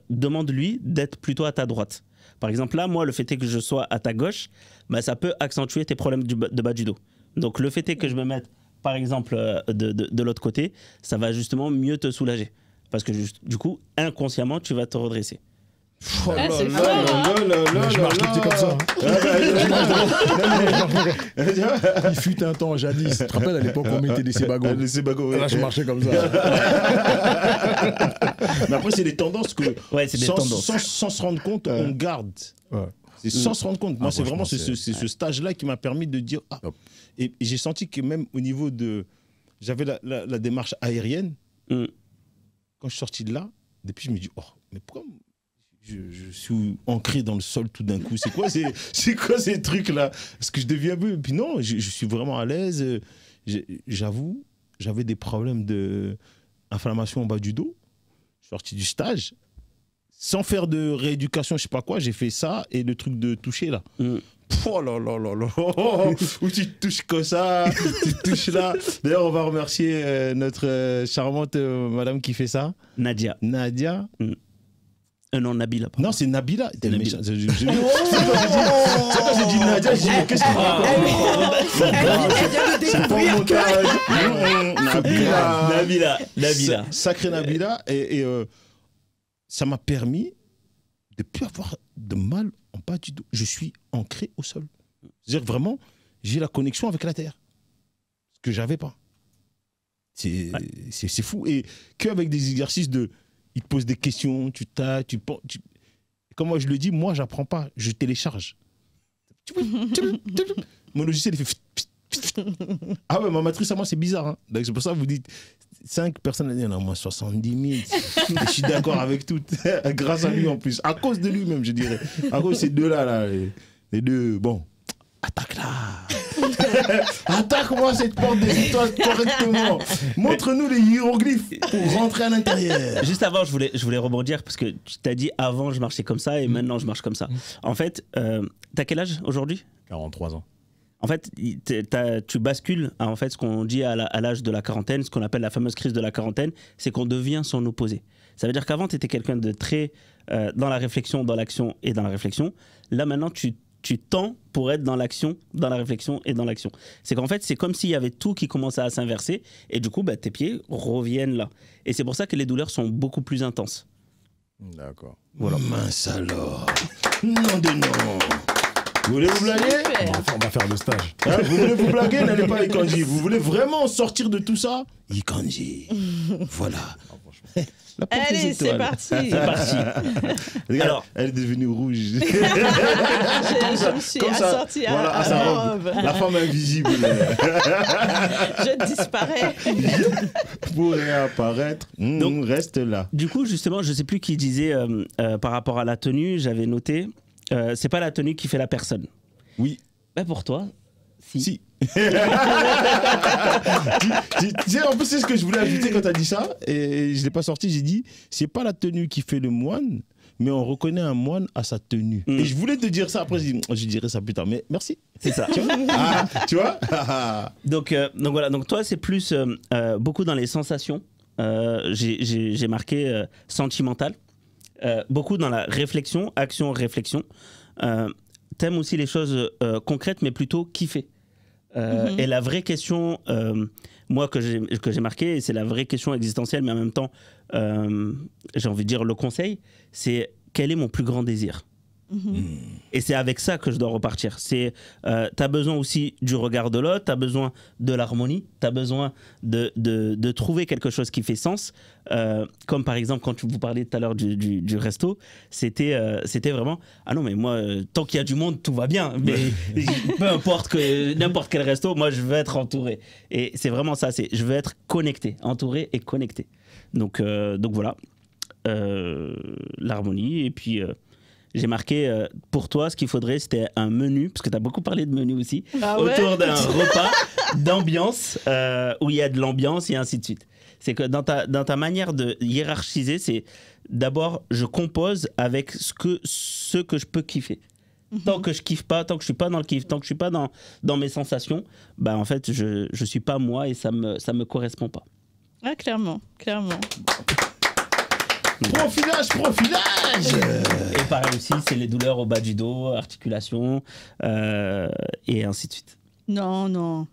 demande-lui d'être plutôt à ta droite. Par exemple, là, moi, le fait est que je sois à ta gauche, bah, ça peut accentuer tes problèmes de bas du dos. Donc le fait est que je me mette, par exemple, de l'autre côté, ça va justement mieux te soulager. Parce que du coup, inconsciemment, tu vas te redresser. Oh là c'est là fort, là là là là Je marche là. tout petit comme ça. Ah, Il fut un temps, jadis. Tu te rappelles à l'époque, on mettait des sébago. Le sébago, ouais. Là, je marchais comme ça. Mais après, c'est des tendances que, Ouais, c'est des tendances. sans se rendre compte, on garde. Ouais. C'est sans se rendre compte. Moi, Ah, c'est vraiment franchement, ce stage-là qui m'a permis de dire. Ah. Hop. Et j'ai senti que même au niveau de. J'avais la démarche aérienne. Quand je suis sorti de là, depuis, je me dis, oh, mais pourquoi je suis ancré dans le sol tout d'un coup? C'est quoi ces trucs-là? Est-ce que je deviens un peu. Et puis non, je suis vraiment à l'aise. J'avoue, j'avais des problèmes d'inflammation au bas du dos. Je suis sorti du stage. Sans faire de rééducation, je sais pas quoi, j'ai fait ça et le truc de toucher là. Oh là là là là. Où tu touches comme ça, tu touches là. D'ailleurs, on va remercier notre charmante madame qui fait ça. Nadia. Nadia. Non, Nabila. Non, c'est Nabila. T'es Nabila. méchant. C'est quand j'ai dit Nadia, j'ai dit mais qu'est-ce que c'est pas au montage. Nabila. Sacré Nabila. Et ça m'a permis de ne plus avoir de mal en bas du dos. Je suis ancré au sol. C'est-à-dire vraiment, j'ai la connexion avec la Terre. Ce que j'avais pas. C'est fou. Et qu'avec des exercices de... Ils te posent des questions, tu t'as... Comme moi je le dis, moi j'apprends pas, je télécharge. Mon logiciel il fait... Ah ouais, ma matrice à moi c'est bizarre. Hein. Donc c'est pour ça que vous dites 5 personnes, il y en a au moins 70 000. Et je suis d'accord avec toutes. Grâce à lui en plus. À cause de lui-même, je dirais. À cause de ces deux-là, là, les deux. Bon, attaque-là. Attaque-moi cette porte des étoiles correctement. Montre-nous les hiéroglyphes pour rentrer à l'intérieur. Juste avant, je voulais rebondir parce que tu t'as dit avant je marchais comme ça et maintenant je marche comme ça. En fait, t'as quel âge aujourd'hui? 43 ans. En fait, tu bascules en fait ce qu'on dit à l'âge de la quarantaine, ce qu'on appelle la fameuse crise de la quarantaine, c'est qu'on devient son opposé. Ça veut dire qu'avant, tu étais quelqu'un de très dans la réflexion, dans l'action et dans la réflexion. Là, maintenant, tu tends pour être dans l'action, dans la réflexion et dans l'action. C'est qu'en fait, c'est comme s'il y avait tout qui commençait à s'inverser et du coup, bah, tes pieds reviennent là. Et c'est pour ça que les douleurs sont beaucoup plus intenses. D'accord. Voilà. Mince alors. Non de non. Vous voulez vous blaguer? On va faire le stage. Hein, vous voulez vous blaguer? N'allez pas à Ikanji. Vous voulez vraiment sortir de tout ça? Ikanji. Voilà. Allez, c'est parti. C'est parti. Regarde, Alors, elle est devenue rouge. Je me suis assortie voilà, à sa ma robe. robe. La femme invisible. Je disparais. Pour réapparaître, Donc, reste là. Du coup, justement, je sais plus qui disait par rapport à la tenue, j'avais noté, c'est pas la tenue qui fait la personne. Oui. Ben pour toi, si. Tu sais, en plus, c'est ce que je voulais ajouter quand tu as dit ça, et je ne l'ai pas sorti, j'ai dit, c'est pas la tenue qui fait le moine, mais on reconnaît un moine à sa tenue. Et je voulais te dire ça, après, je dirai ça plus tard, mais merci. C'est ça. Tu vois Donc voilà, donc toi, c'est plus beaucoup dans les sensations. J'ai marqué sentimental. Beaucoup dans la réflexion, action, réflexion. T'aimes aussi les choses concrètes, mais plutôt kiffer. Et la vraie question, moi, que j'ai marqué, et c'est la vraie question existentielle, mais en même temps, j'ai envie de dire le conseil, c'est quel est mon plus grand désir? Et c'est avec ça que je dois repartir. Tu as besoin aussi du regard de l'autre, tu as besoin de l'harmonie, tu as besoin de trouver quelque chose qui fait sens. Comme par exemple, quand vous parliez tout à l'heure du resto, c'était vraiment ah non, mais moi, tant qu'il y a du monde, tout va bien. Mais peu importe n'importe quel resto, moi, je veux être entouré. Et c'est vraiment ça, je veux être connecté, entouré et connecté. Donc voilà, l'harmonie. Et puis. J'ai marqué, pour toi, ce qu'il faudrait, c'était un menu, parce que tu as beaucoup parlé de menu aussi, autour d'un repas d'ambiance, où il y a de l'ambiance et ainsi de suite. C'est que dans ta manière de hiérarchiser, c'est d'abord, je compose avec ce que je peux kiffer. Tant que je kiffe pas, tant que je suis pas dans le kiff, tant que je suis pas dans mes sensations, bah en fait, je suis pas moi et ça me correspond pas. Ah, clairement. Profilage. Et pareil aussi, c'est les douleurs au bas du dos, articulation, et ainsi de suite. Non. Non.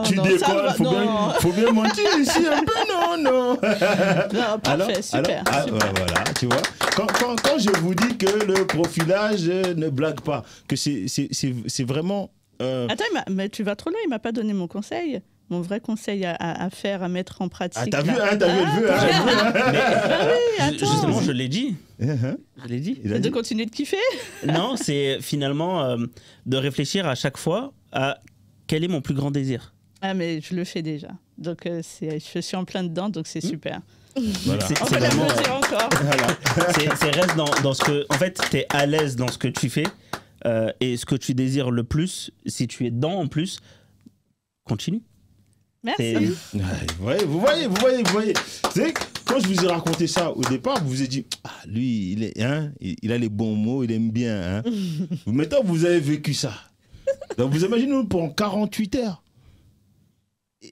Tu déconnes, faut bien mentir ici un peu, non. Non, parfait, super. Voilà, tu vois. Quand je vous dis que le profilage ne blague pas, que c'est vraiment... Attends, mais tu vas trop loin, il m'a pas donné mon conseil. Mon vrai conseil à faire, à mettre en pratique. Ah, t'as vu, elle veut. Justement, je l'ai dit. Je l'ai dit. C'est de continuer de kiffer. Non, c'est finalement de réfléchir à chaque fois à quel est mon plus grand désir. Ah, mais je le fais déjà. Donc, je suis en plein dedans, donc c'est super. Voilà. On peut l'applaudir encore. Voilà. C'est reste dans ce que... En fait, tu es à l'aise dans ce que tu fais et ce que tu désires le plus, si tu es dedans en plus, continue. Merci. Vous voyez. Vous savez, quand je vous ai raconté ça au départ, vous vous êtes dit, lui, il a les bons mots, il aime bien. Maintenant, vous avez vécu ça. Donc, vous imaginez, nous, pendant 48 heures.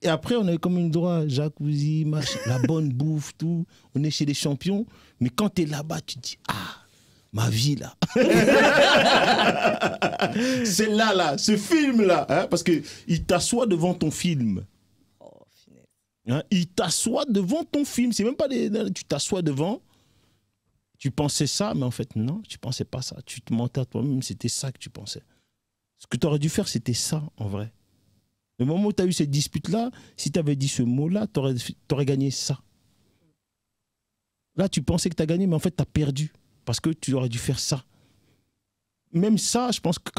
Et après, on a comme une droit, jacuzzi, la bonne bouffe, tout. On est chez les champions. Mais quand tu es là-bas, tu te dis, ma vie, là. C'est là, ce film-là. Parce qu'il t'assoit devant ton film. Il t'assoit devant ton film. C'est même pas tu t'assois devant. Tu pensais ça, mais en fait, non, tu pensais pas ça. Tu te mentais à toi-même, c'était ça que tu pensais. Ce que tu aurais dû faire, c'était ça, en vrai. Le moment où tu as eu cette dispute-là, si tu avais dit ce mot-là, tu aurais gagné ça. Là, tu pensais que tu as gagné, mais en fait, tu as perdu. Parce que tu aurais dû faire ça. Même ça, je pense que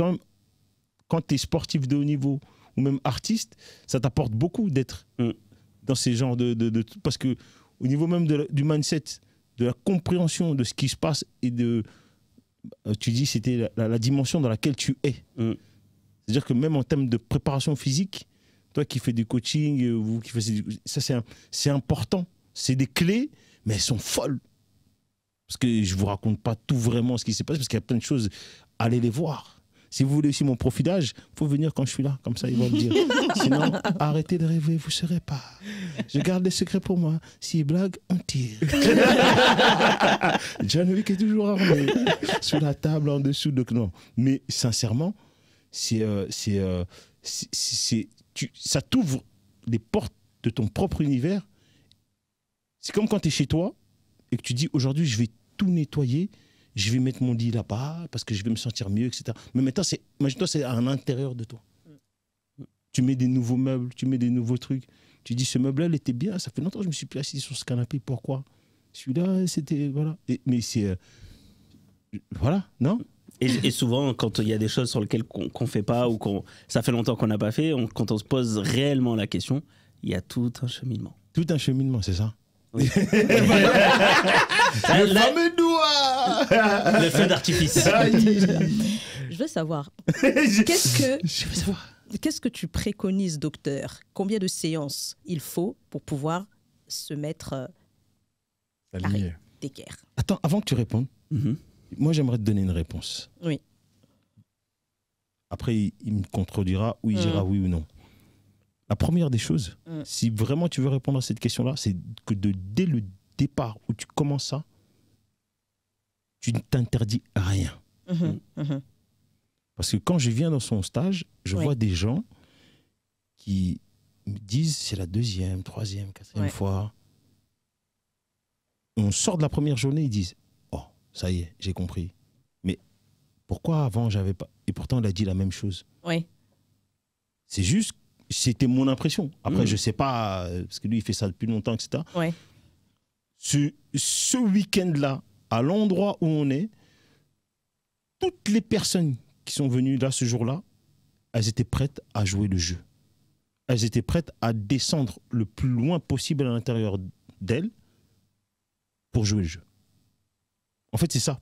quand tu es sportif de haut niveau ou même artiste, ça t'apporte beaucoup d'être dans ces genres parce que au niveau même du mindset, de la compréhension de ce qui se passe et tu dis c'était la dimension dans laquelle tu es. C'est-à-dire que même en termes de préparation physique, toi qui fais du coaching, vous qui faites ça, c'est important. C'est des clés, mais elles sont folles. Parce que je ne vous raconte pas tout vraiment ce qui s'est passé, parce qu'il y a plein de choses. Allez les voir. Si vous voulez aussi mon profilage, il faut venir quand je suis là, comme ça ils vont le dire. Sinon, arrêtez de rêver, vous ne saurez pas. Je garde les secrets pour moi. S'il blague, on tire. John Wick est toujours armé. Sous la table, en dessous. Donc non. Mais sincèrement, ça t'ouvre les portes de ton propre univers. C'est comme quand tu es chez toi et que tu dis aujourd'hui, je vais tout nettoyer. Je vais mettre mon lit là-bas parce que je vais me sentir mieux, etc. Mais maintenant, imagine-toi, c'est à l'intérieur de toi. Tu mets des nouveaux meubles, tu mets des nouveaux trucs. Tu dis, ce meuble-là, il était bien. Ça fait longtemps que je me suis plus assis sur ce canapé. Pourquoi? Celui-là, c'était... Voilà. Mais c'est... voilà, non? Et souvent, quand il y a des choses sur lesquelles qu'on ne fait pas ou ça fait longtemps qu'on n'a pas fait, quand on se pose réellement la question, il y a tout un cheminement. Tout un cheminement, c'est ça? Oui. Le fameux doigt. Le feu d'artifice. Je veux savoir. Qu'est-ce que tu préconises, docteur? Combien de séances il faut pour pouvoir se mettre d'équerre? Attends, avant que tu répondes, moi j'aimerais te donner une réponse. Oui. Après, il me contredira ou il dira oui ou non. La première des choses, si vraiment tu veux répondre à cette question-là, c'est que dès le départ où tu commences ça, tu ne t'interdis rien. Parce que quand je viens dans son stage, je vois des gens qui me disent c'est la 2e, 3e, 4e fois. On sort de la première journée, ils disent oh, ça y est, j'ai compris. Mais pourquoi avant j'avais pas? Et pourtant, il a dit la même chose. Oui. C'est juste, c'était mon impression. Après, je sais pas, parce que lui, il fait ça depuis longtemps, etc. Ouais. Ce week-end-là, à l'endroit où on est, toutes les personnes qui sont venues là ce jour-là, elles étaient prêtes à jouer le jeu. Elles étaient prêtes à descendre le plus loin possible à l'intérieur d'elles pour jouer le jeu. En fait, c'est ça.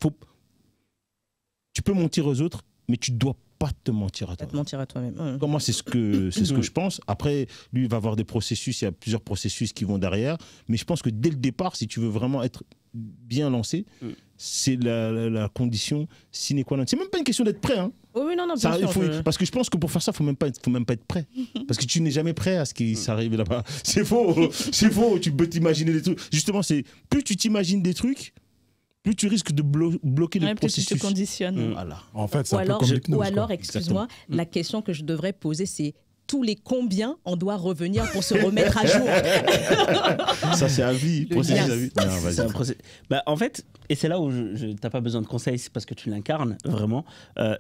Tu peux mentir aux autres, mais tu ne dois pas te mentir à toi-même. Te mentir à toi-même. Moi, c'est ce que je pense. Après, lui, il va avoir des processus. Il y a plusieurs processus qui vont derrière. Mais je pense que dès le départ, si tu veux vraiment être bien lancé, c'est la condition sine qua non. C'est même pas une question d'être prêt. Hein. Oui, non, bien sûr. Parce que je pense que pour faire ça, il faut même pas être prêt. Parce que tu n'es jamais prêt à ce qui s'arrive là-bas. C'est faux. C'est faux. Tu peux t'imaginer des trucs. Justement, plus tu t'imagines des trucs, plus tu risques de bloquer le processus. Plus tu te conditionnes. Voilà. En fait, c'est un peu comme l'hypnose. Ou alors, excuse-moi, la question que je devrais poser, c'est tous les combien on doit revenir pour se remettre à jour? Ça, c'est à vie. Processus à vie. Non, vas-y. En fait, et c'est là où tu n'as pas besoin de conseils, c'est parce que tu l'incarnes vraiment.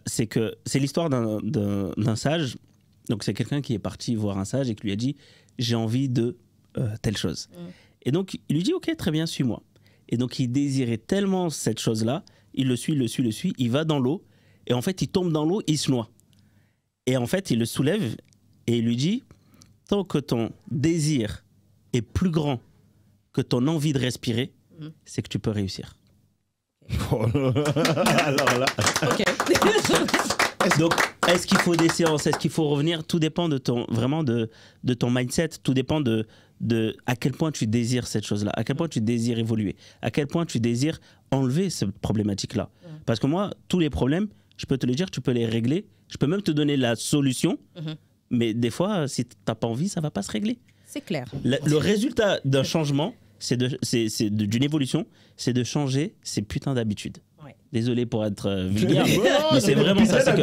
C'est l'histoire d'un sage. Donc, c'est quelqu'un qui est parti voir un sage et qui lui a dit j'ai envie de telle chose. Et donc, il lui dit ok, très bien, suis-moi. Et donc, il désirait tellement cette chose-là, il le suit, il va dans l'eau, et en fait, il tombe dans l'eau, il se noie. Et en fait, il le soulève, et il lui dit, tant que ton désir est plus grand que ton envie de respirer, c'est que tu peux réussir. Alors là... Ok. Donc, est-ce qu'il faut des séances? Est-ce qu'il faut revenir? Tout dépend de ton mindset, tout dépend de à quel point tu désires cette chose-là, à quel point tu désires évoluer, à quel point tu désires enlever cette problématique-là. Parce que moi, tous les problèmes, je peux te les dire, tu peux les régler, je peux même te donner la solution, mais des fois, si tu n'as pas envie, ça ne va pas se régler. C'est clair. Le résultat d'un changement, d'une évolution, c'est de changer ses putains d'habitudes. Ouais. Désolé pour être vulgaire, mais c'est vraiment ça.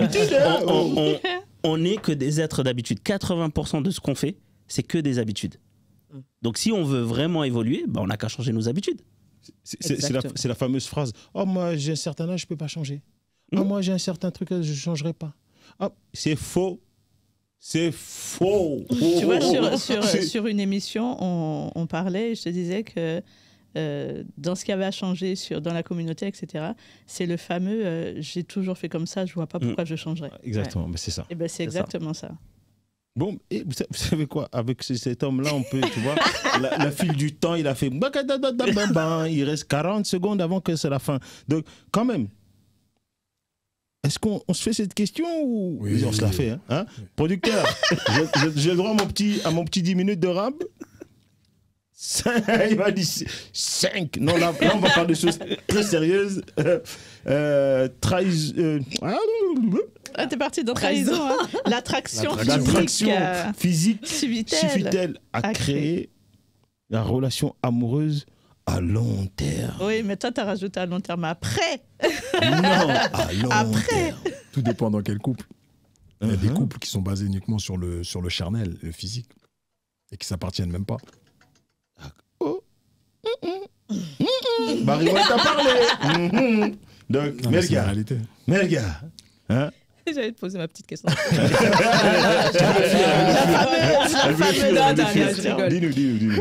On n'est que des êtres d'habitude. 80% de ce qu'on fait, c'est que des habitudes. Donc si on veut vraiment évoluer, on n'a qu'à changer nos habitudes. C'est la fameuse phrase « Oh, moi, j'ai un certain âge, je ne peux pas changer. Oh, moi, j'ai un certain truc, je ne changerai pas. Oh, » C'est faux. C'est faux. Tu vois, sur une émission, on parlait, je te disais que dans ce qui avait à changer dans la communauté, etc., c'est le fameux j'ai toujours fait comme ça, je ne vois pas pourquoi je changerais. Exactement, mais c'est ça. Et ben, c'est exactement ça. Bon, et vous savez quoi, avec cet homme-là, on peut, tu vois, le fil du temps, il a fait... Il reste 40 secondes avant que c'est la fin. Donc, quand même, est-ce qu'on se fait cette question ou oui, on se la fait, hein? Oui. Producteur, j'ai le droit à mon petit 10 minutes de rap? Il m'a dit 5. Non, là, on va parler de choses très sérieuses. Ah, t'es parti dans trahison. Hein. L'attraction physique suffit-elle à créer la relation amoureuse à long terme? Oui, mais toi, t'as rajouté à long terme après. Non, à long terme. Tout dépend dans quel couple. Il y a des couples qui sont basés uniquement sur le charnel, le physique, et qui ne s'appartiennent même pas. Oh. Marie, on t'a parlé. Donc, non, mais c'est la réalité. Melga, hein? J'allais te poser ma petite question. Dis-nous.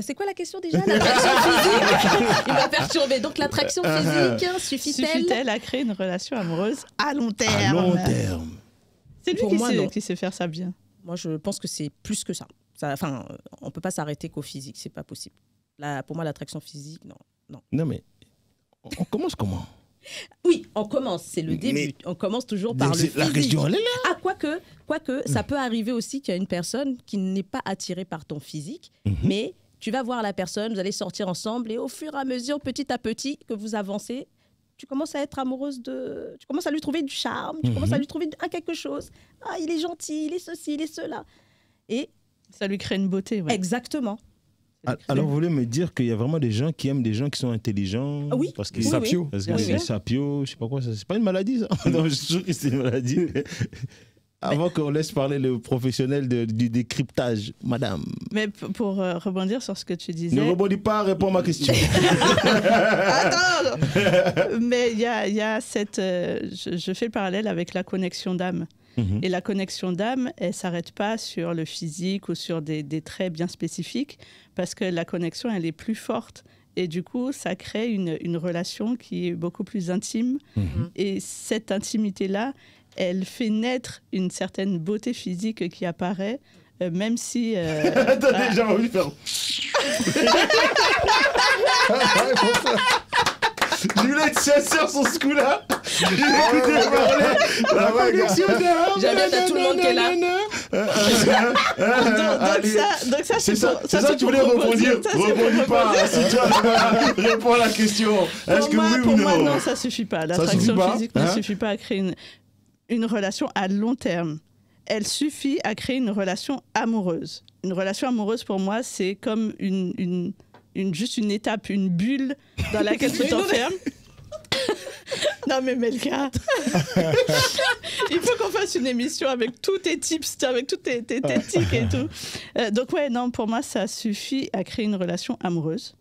C'est quoi la question déjà? L'attraction physique. Il m'a perturbé. Donc l'attraction physique suffit-elle à créer une relation amoureuse à long terme? À long terme. C'est lui qui sait faire ça bien. Moi, je pense que c'est plus que ça. Enfin, on ne peut pas s'arrêter qu'au physique, c'est pas possible. Là, pour moi, l'attraction physique, non. Non, mais on commence comment? Oui, on commence, c'est le début. Mais on commence toujours par le physique. La question, elle est là. Ah, quoique, ça peut arriver aussi qu'il y a une personne qui n'est pas attirée par ton physique, mais tu vas voir la personne, vous allez sortir ensemble, et au fur et à mesure, petit à petit, que vous avancez, tu commences à être amoureuse de... Tu commences à lui trouver du charme, tu commences à lui trouver quelque chose. Ah, il est gentil, il est ceci, il est cela. Et ça lui crée une beauté. Ouais. Exactement. Alors, vous voulez me dire qu'il y a vraiment des gens qui aiment des gens qui sont intelligents? Oui. Parce que sapio. Parce que c'est sapio, je sais pas quoi, c'est pas une maladie, ça? Non, je suis sûr que c'est une maladie. Avant qu'on laisse parler le professionnel du décryptage, madame. Mais pour rebondir sur ce que tu disais... Ne rebondis pas, réponds à ma question. Attends. Mais il y a cette... je fais le parallèle avec la connexion d'âme. Et la connexion d'âme, elle ne s'arrête pas sur le physique ou sur des traits bien spécifiques, parce que la connexion, elle est plus forte. Et du coup, ça crée une relation qui est beaucoup plus intime. Et cette intimité-là, elle fait naître une certaine beauté physique qui apparaît, même si... Attendez, j'ai envie de faire... Je voulais être sincère sur ce coup-là. J'ai écouté parler. La connexion d'âme. J'avais tout le monde qui est là. Donc ça, c'est ça que tu voulais répondre. Rebondis pas. Assis-toi, réponds à la question. Est-ce que oui ou non? Pour moi, non, ça suffit pas. L'attraction physique ne suffit pas à créer une relation à long terme. Elle suffit à créer une relation amoureuse. Une relation amoureuse, pour moi, c'est comme juste une étape, une bulle dans laquelle tu t'enfermes. Non mais Melka, il faut qu'on fasse une émission avec tous tes tips, avec tous tes tics et tout. Donc ouais, non, pour moi, ça suffit à créer une relation amoureuse.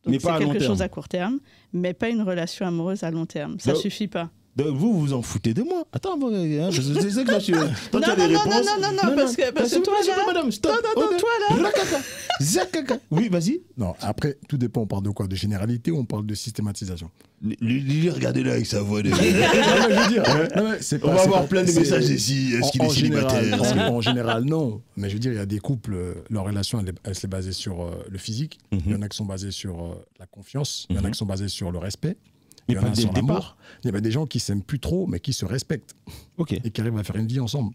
Donc c'est quelque chose à court terme, mais pas une relation amoureuse à long terme. Ça suffit pas. Vous vous en foutez de moi. Attends, je sais que toi, tu as des réponses. Non, parce que toi là... Madame, stop. Toi là... Zakaka. Oui, vas-y. Non, après, tout dépend. On parle de quoi? De généralité ou on parle de systématisation? Regardez là avec sa voix. On va avoir plein de messages ici. Est-ce qu'il est célibataire? En général, non. Mais je veux dire, il y a des couples, leur relation, elle s'est basée sur le physique. Il y en a qui sont basés sur la confiance. Il y en a qui sont basés sur le respect. Il y en a sur l'amour. Il y a des gens qui s'aiment plus trop, mais qui se respectent. Et qui arrivent à faire une vie ensemble.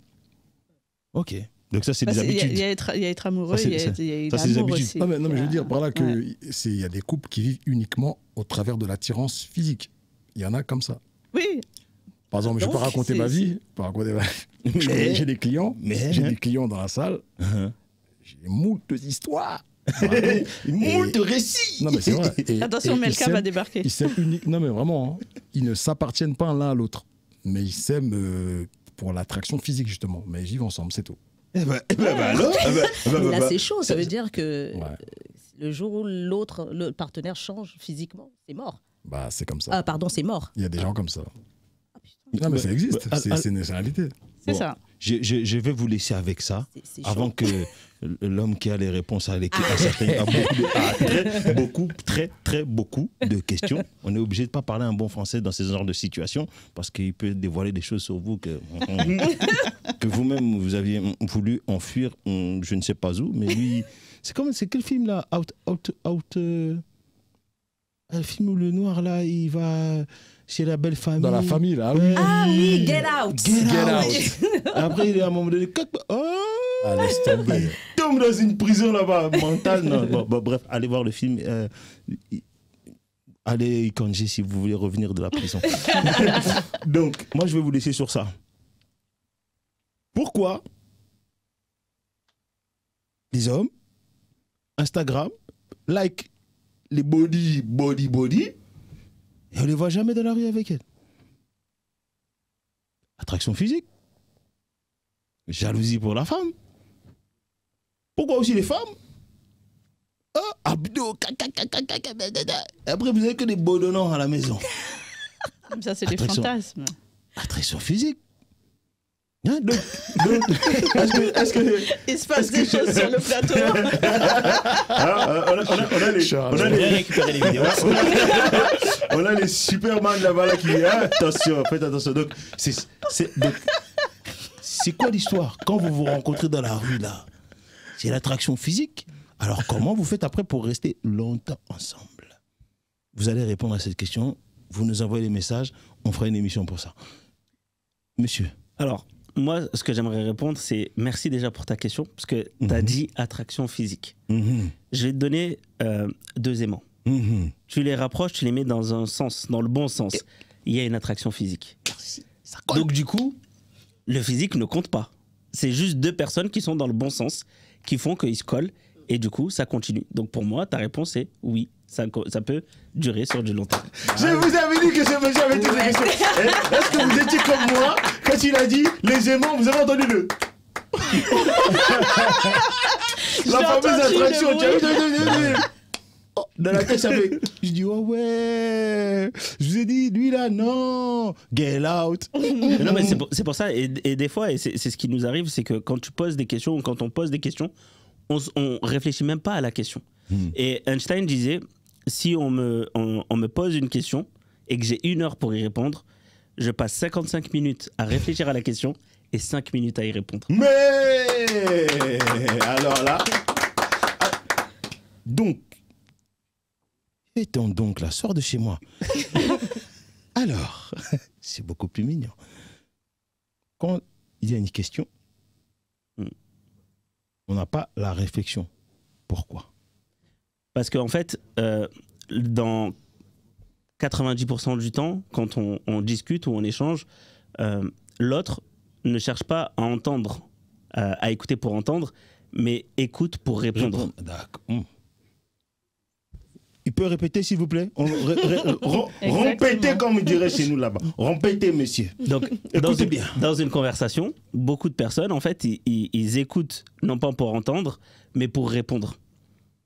Ok. Donc ça, c'est des habitudes. Il y a être amoureux, il y a l'amour aussi. Non, mais je veux dire par là qu'il y a des couples qui vivent uniquement au travers de l'attirance physique. Il y en a comme ça. Oui. Par exemple, je peux raconter ma vie. J'ai des clients. J'ai des clients dans la salle. J'ai moult histoires. Moult récits. Non mais c'est vrai. Attention, Melka va débarquer. Ils s'aiment non mais vraiment, ils ne s'appartiennent pas l'un à l'autre, mais ils s'aiment pour l'attraction physique justement, mais ils vivent ensemble, c'est tout. Là c'est chaud, ça veut dire que Le jour où le partenaire change physiquement, c'est mort. Bah, c'est comme ça. Ah, pardon, c'est mort. Il y a des gens comme ça. Non, mais ça existe. C'est une réalité. C'est ça. Je vais vous laisser avec ça, C'est avant chaud. que l'homme qui a les réponses à très beaucoup de questions. On est obligé de pas parler un bon français dans ce genre de situation parce qu'il peut dévoiler des choses sur vous que vous-même vous aviez voulu enfuir, je ne sais pas où, mais lui, c'est quel film là, un film où le noir là, il va chez la belle famille. Dans la famille, là, oui. Ah oui, Get Out. Get Out. Après, il est à un moment donné, Ah, laisse tomber. tombe dans une prison là-bas, mentale. Non, bon, bref, allez voir le film. Allez, Kanji, si vous voulez revenir de la prison. Donc, moi, je vais vous laisser sur ça. Pourquoi les hommes, Instagram, like les body, et on les voit jamais dans la rue avec elles? Attraction physique. Jalousie pour la femme. Pourquoi aussi les femmes? Abdos, après vous avez que des bedonnants à la maison. Ça, c'est des Attraction. fantasmes. Attraction physique. Hein, donc, est-ce que Il se passe des choses sur le plateau. on a les Superman là-bas là, qui attention, faites attention. Donc c'est quoi l'histoire quand vous vous rencontrez dans la rue là? C'est l'attraction physique. Alors comment vous faites après pour rester longtemps ensemble? Vous allez répondre à cette question. Vous nous envoyez les messages. On fera une émission pour ça. Monsieur. Alors, moi, ce que j'aimerais répondre, c'est merci déjà pour ta question, parce que tu as dit attraction physique. Je vais te donner 2 aimants. Tu les rapproches, tu les mets dans un sens, dans le bon sens. Il y a une attraction physique. Donc du coup, le physique ne compte pas. C'est juste 2 personnes qui sont dans le bon sens, qui font qu'ils se collent, et du coup, ça continue. Donc pour moi, ta réponse est oui. Ça peut durer sur du long terme. Je vous avais dit que ce monsieur avait toutes les questions. Est-ce que vous étiez comme moi quand il a dit les aimants? Vous avez entendu le la fameuse attraction. Dans la tête, ça fait. Je dis oh ouais. Je vous ai dit lui là non. Get out. Non mais c'est pour ça et des fois et c'est ce qui nous arrive, c'est que quand tu poses des questions ou quand on pose des questions, on réfléchit même pas à la question. Et Einstein disait, si on me pose une question et que j'ai 1 heure pour y répondre, je passe 55 minutes à réfléchir à la question et 5 minutes à y répondre. Mais alors là, donc, étant donc là, sors de chez moi. Alors, c'est beaucoup plus mignon. Quand il y a une question, on n'a pas la réflexion. Pourquoi? Parce qu'en fait, dans 90% du temps, quand on discute ou on échange, l'autre ne cherche pas à entendre, à écouter pour entendre, mais écoute pour répondre. D'accord. Il peut répéter, s'il vous plaît? Répétez, comme on dirait chez nous là-bas. Répétez, monsieur. Donc, dans une conversation, beaucoup de personnes, en fait, ils écoutent, non pas pour entendre, mais pour répondre.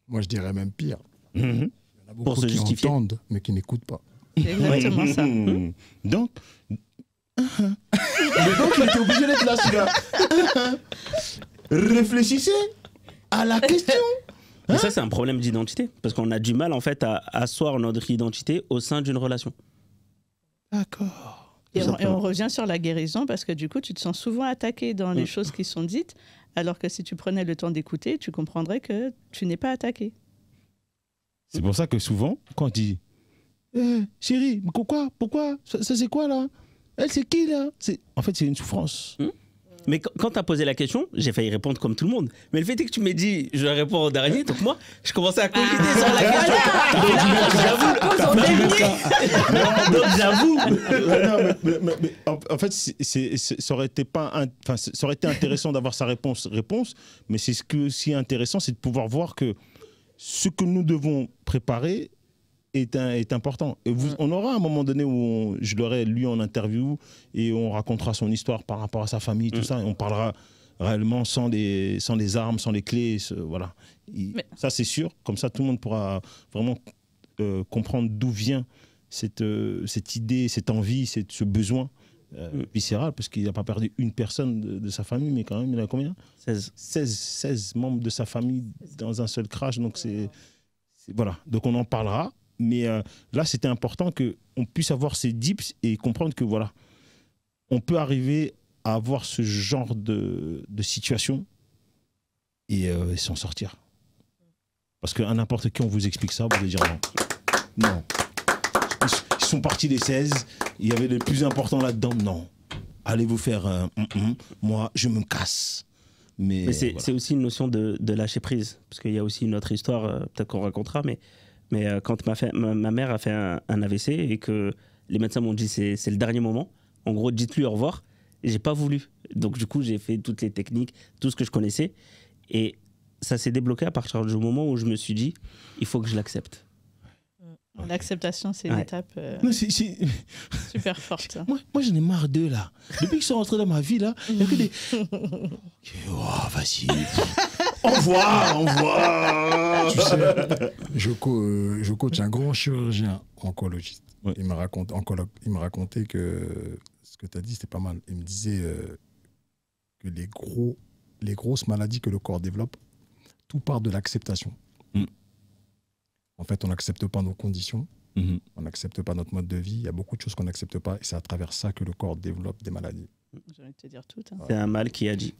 Moi, je dirais même pire. Il y en a beaucoup Pour se qui justifier. entendent, mais qui n'écoutent pas. C'est exactement ça. Donc, mais donc, il était obligé d'être là, celui-là. Réfléchissez à la question. Mais ça, c'est un problème d'identité, parce qu'on a du mal, en fait, à asseoir notre identité au sein d'une relation. D'accord. Et on revient sur la guérison, parce que du coup, tu te sens souvent attaqué dans les choses qui sont dites, alors que si tu prenais le temps d'écouter, tu comprendrais que tu n'es pas attaqué. C'est pour ça que souvent, quand on dit chérie, pourquoi ça c'est quoi là? Elle, c'est qui là? En fait, c'est une souffrance. Mais quand tu as posé la question, j'ai failli répondre comme tout le monde. Mais le fait est que tu m'as dit, je réponds au dernier, donc moi, je commençais à cogiter sur la question. Donc j'avoue. Mais en fait, ça aurait été intéressant d'avoir sa réponse, mais c'est ce qui est aussi intéressant, c'est de pouvoir voir que ce que nous devons préparer est important. Et on aura un moment donné où je l'aurai lu en interview et on racontera son histoire par rapport à sa famille, tout ça, et on parlera réellement sans les armes, sans les clés. Voilà. Ça, c'est sûr. Comme ça, tout le monde pourra vraiment comprendre d'où vient cette idée, cette envie, ce besoin viscéral, parce qu'il n'a pas perdu une personne de sa famille, mais quand même, il y en a combien ? 16 membres de sa famille dans un seul crash. Donc, voilà. Donc, on en parlera. Mais là, c'était important qu'on puisse avoir ces dips et comprendre que, voilà, on peut arriver à avoir ce genre de situation et s'en sortir. Parce qu'à n'importe qui, on vous explique ça, vous allez dire non. Non. Ils sont partis les 16, il y avait le plus important là-dedans. Non. Allez vous faire moi, je me casse. Mais c'est aussi une notion de lâcher prise. Parce qu'il y a aussi une autre histoire, peut-être qu'on racontera, mais quand ma mère a fait un AVC et que les médecins m'ont dit c'est le dernier moment, en gros, dites-lui au revoir. J'ai pas voulu. Donc, du coup, j'ai fait toutes les techniques, tout ce que je connaissais. Et ça s'est débloqué à partir du moment où je me suis dit il faut que je l'accepte. L'acceptation, c'est une étape super forte. Moi, j'en ai marre d'eux, là. Depuis qu'ils sont rentrés dans ma vie, là, il n'y a que des... Oh, vas-y. Au revoir. Tu sais, je coach un grand chirurgien oncologiste. Ouais. Il me racontait que ce que tu as dit, c'était pas mal. Il me disait que les grosses maladies que le corps développe, tout part de l'acceptation. En fait, on n'accepte pas nos conditions, on n'accepte pas notre mode de vie. Il y a beaucoup de choses qu'on n'accepte pas et c'est à travers ça que le corps développe des maladies. J'ai envie de te dire tout. Hein. C'est un mal qui agit.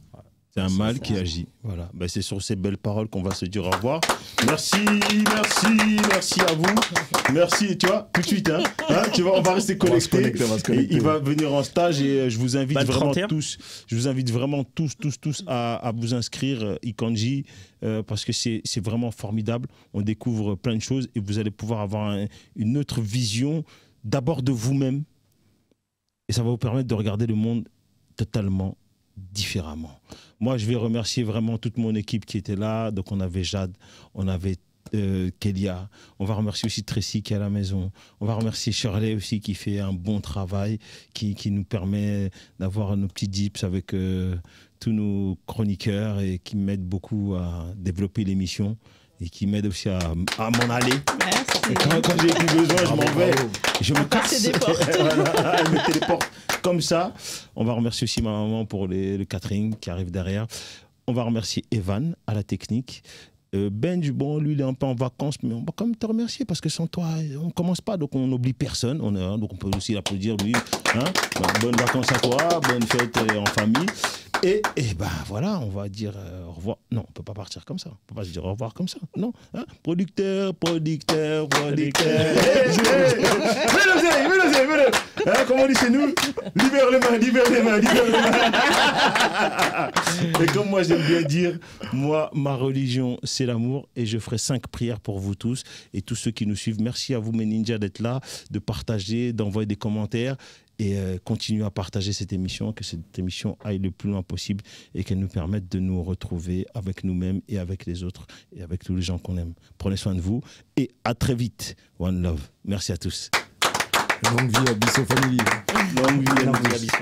C'est un mal qui agit. Voilà. Ben, c'est sur ces belles paroles qu'on va se dire au revoir. Merci à vous. Merci, tu vois, tout de suite. Tu vois, on va rester connectés. Il va venir en stage et je vous invite vraiment tous à vous inscrire, Ikanji, parce que c'est vraiment formidable. On découvre plein de choses et vous allez pouvoir avoir une autre vision d'abord de vous-même et ça va vous permettre de regarder le monde totalement différemment. Moi, je vais remercier vraiment toute mon équipe qui était là. Donc, on avait Jade, on avait Kélia. On va remercier aussi Tracy qui est à la maison. On va remercier Shirley aussi qui fait un bon travail, qui nous permet d'avoir nos petits dips avec tous nos chroniqueurs et qui m'aident beaucoup à développer l'émission et qui m'aident aussi à m'en aller. Merci. Quand j'ai plus besoin, je m'en vais. Je me casse. Voilà, elle me téléporte comme ça. On va remercier aussi ma maman pour le catering qui arrive derrière. On va remercier Evan à la technique. Benj, bon, lui, il est un peu en vacances, mais on va quand même te remercier parce que sans toi, on ne commence pas, donc on n'oublie personne. Donc on peut aussi l'applaudir, lui. Bonnes vacances à toi, bonne fête en famille. Et ben voilà, on va dire au revoir. Non, on ne peut pas partir comme ça. On ne peut pas se dire au revoir comme ça. Non. Producteur. Mets-le. Comment on dit chez nous? Libère les mains. Et comme moi, j'aime bien dire, moi, ma religion, c'est l'amour. Et je ferai 5 prières pour vous tous et tous ceux qui nous suivent. Merci à vous, mes ninjas, d'être là, de partager, d'envoyer des commentaires. Et continuer à partager cette émission, que cette émission aille le plus loin possible et qu'elle nous permette de nous retrouver avec nous-mêmes et avec les autres et avec tous les gens qu'on aime. Prenez soin de vous et à très vite. One love. Merci à tous. Longue vie à Bissot Family. Longue vie à Bissot.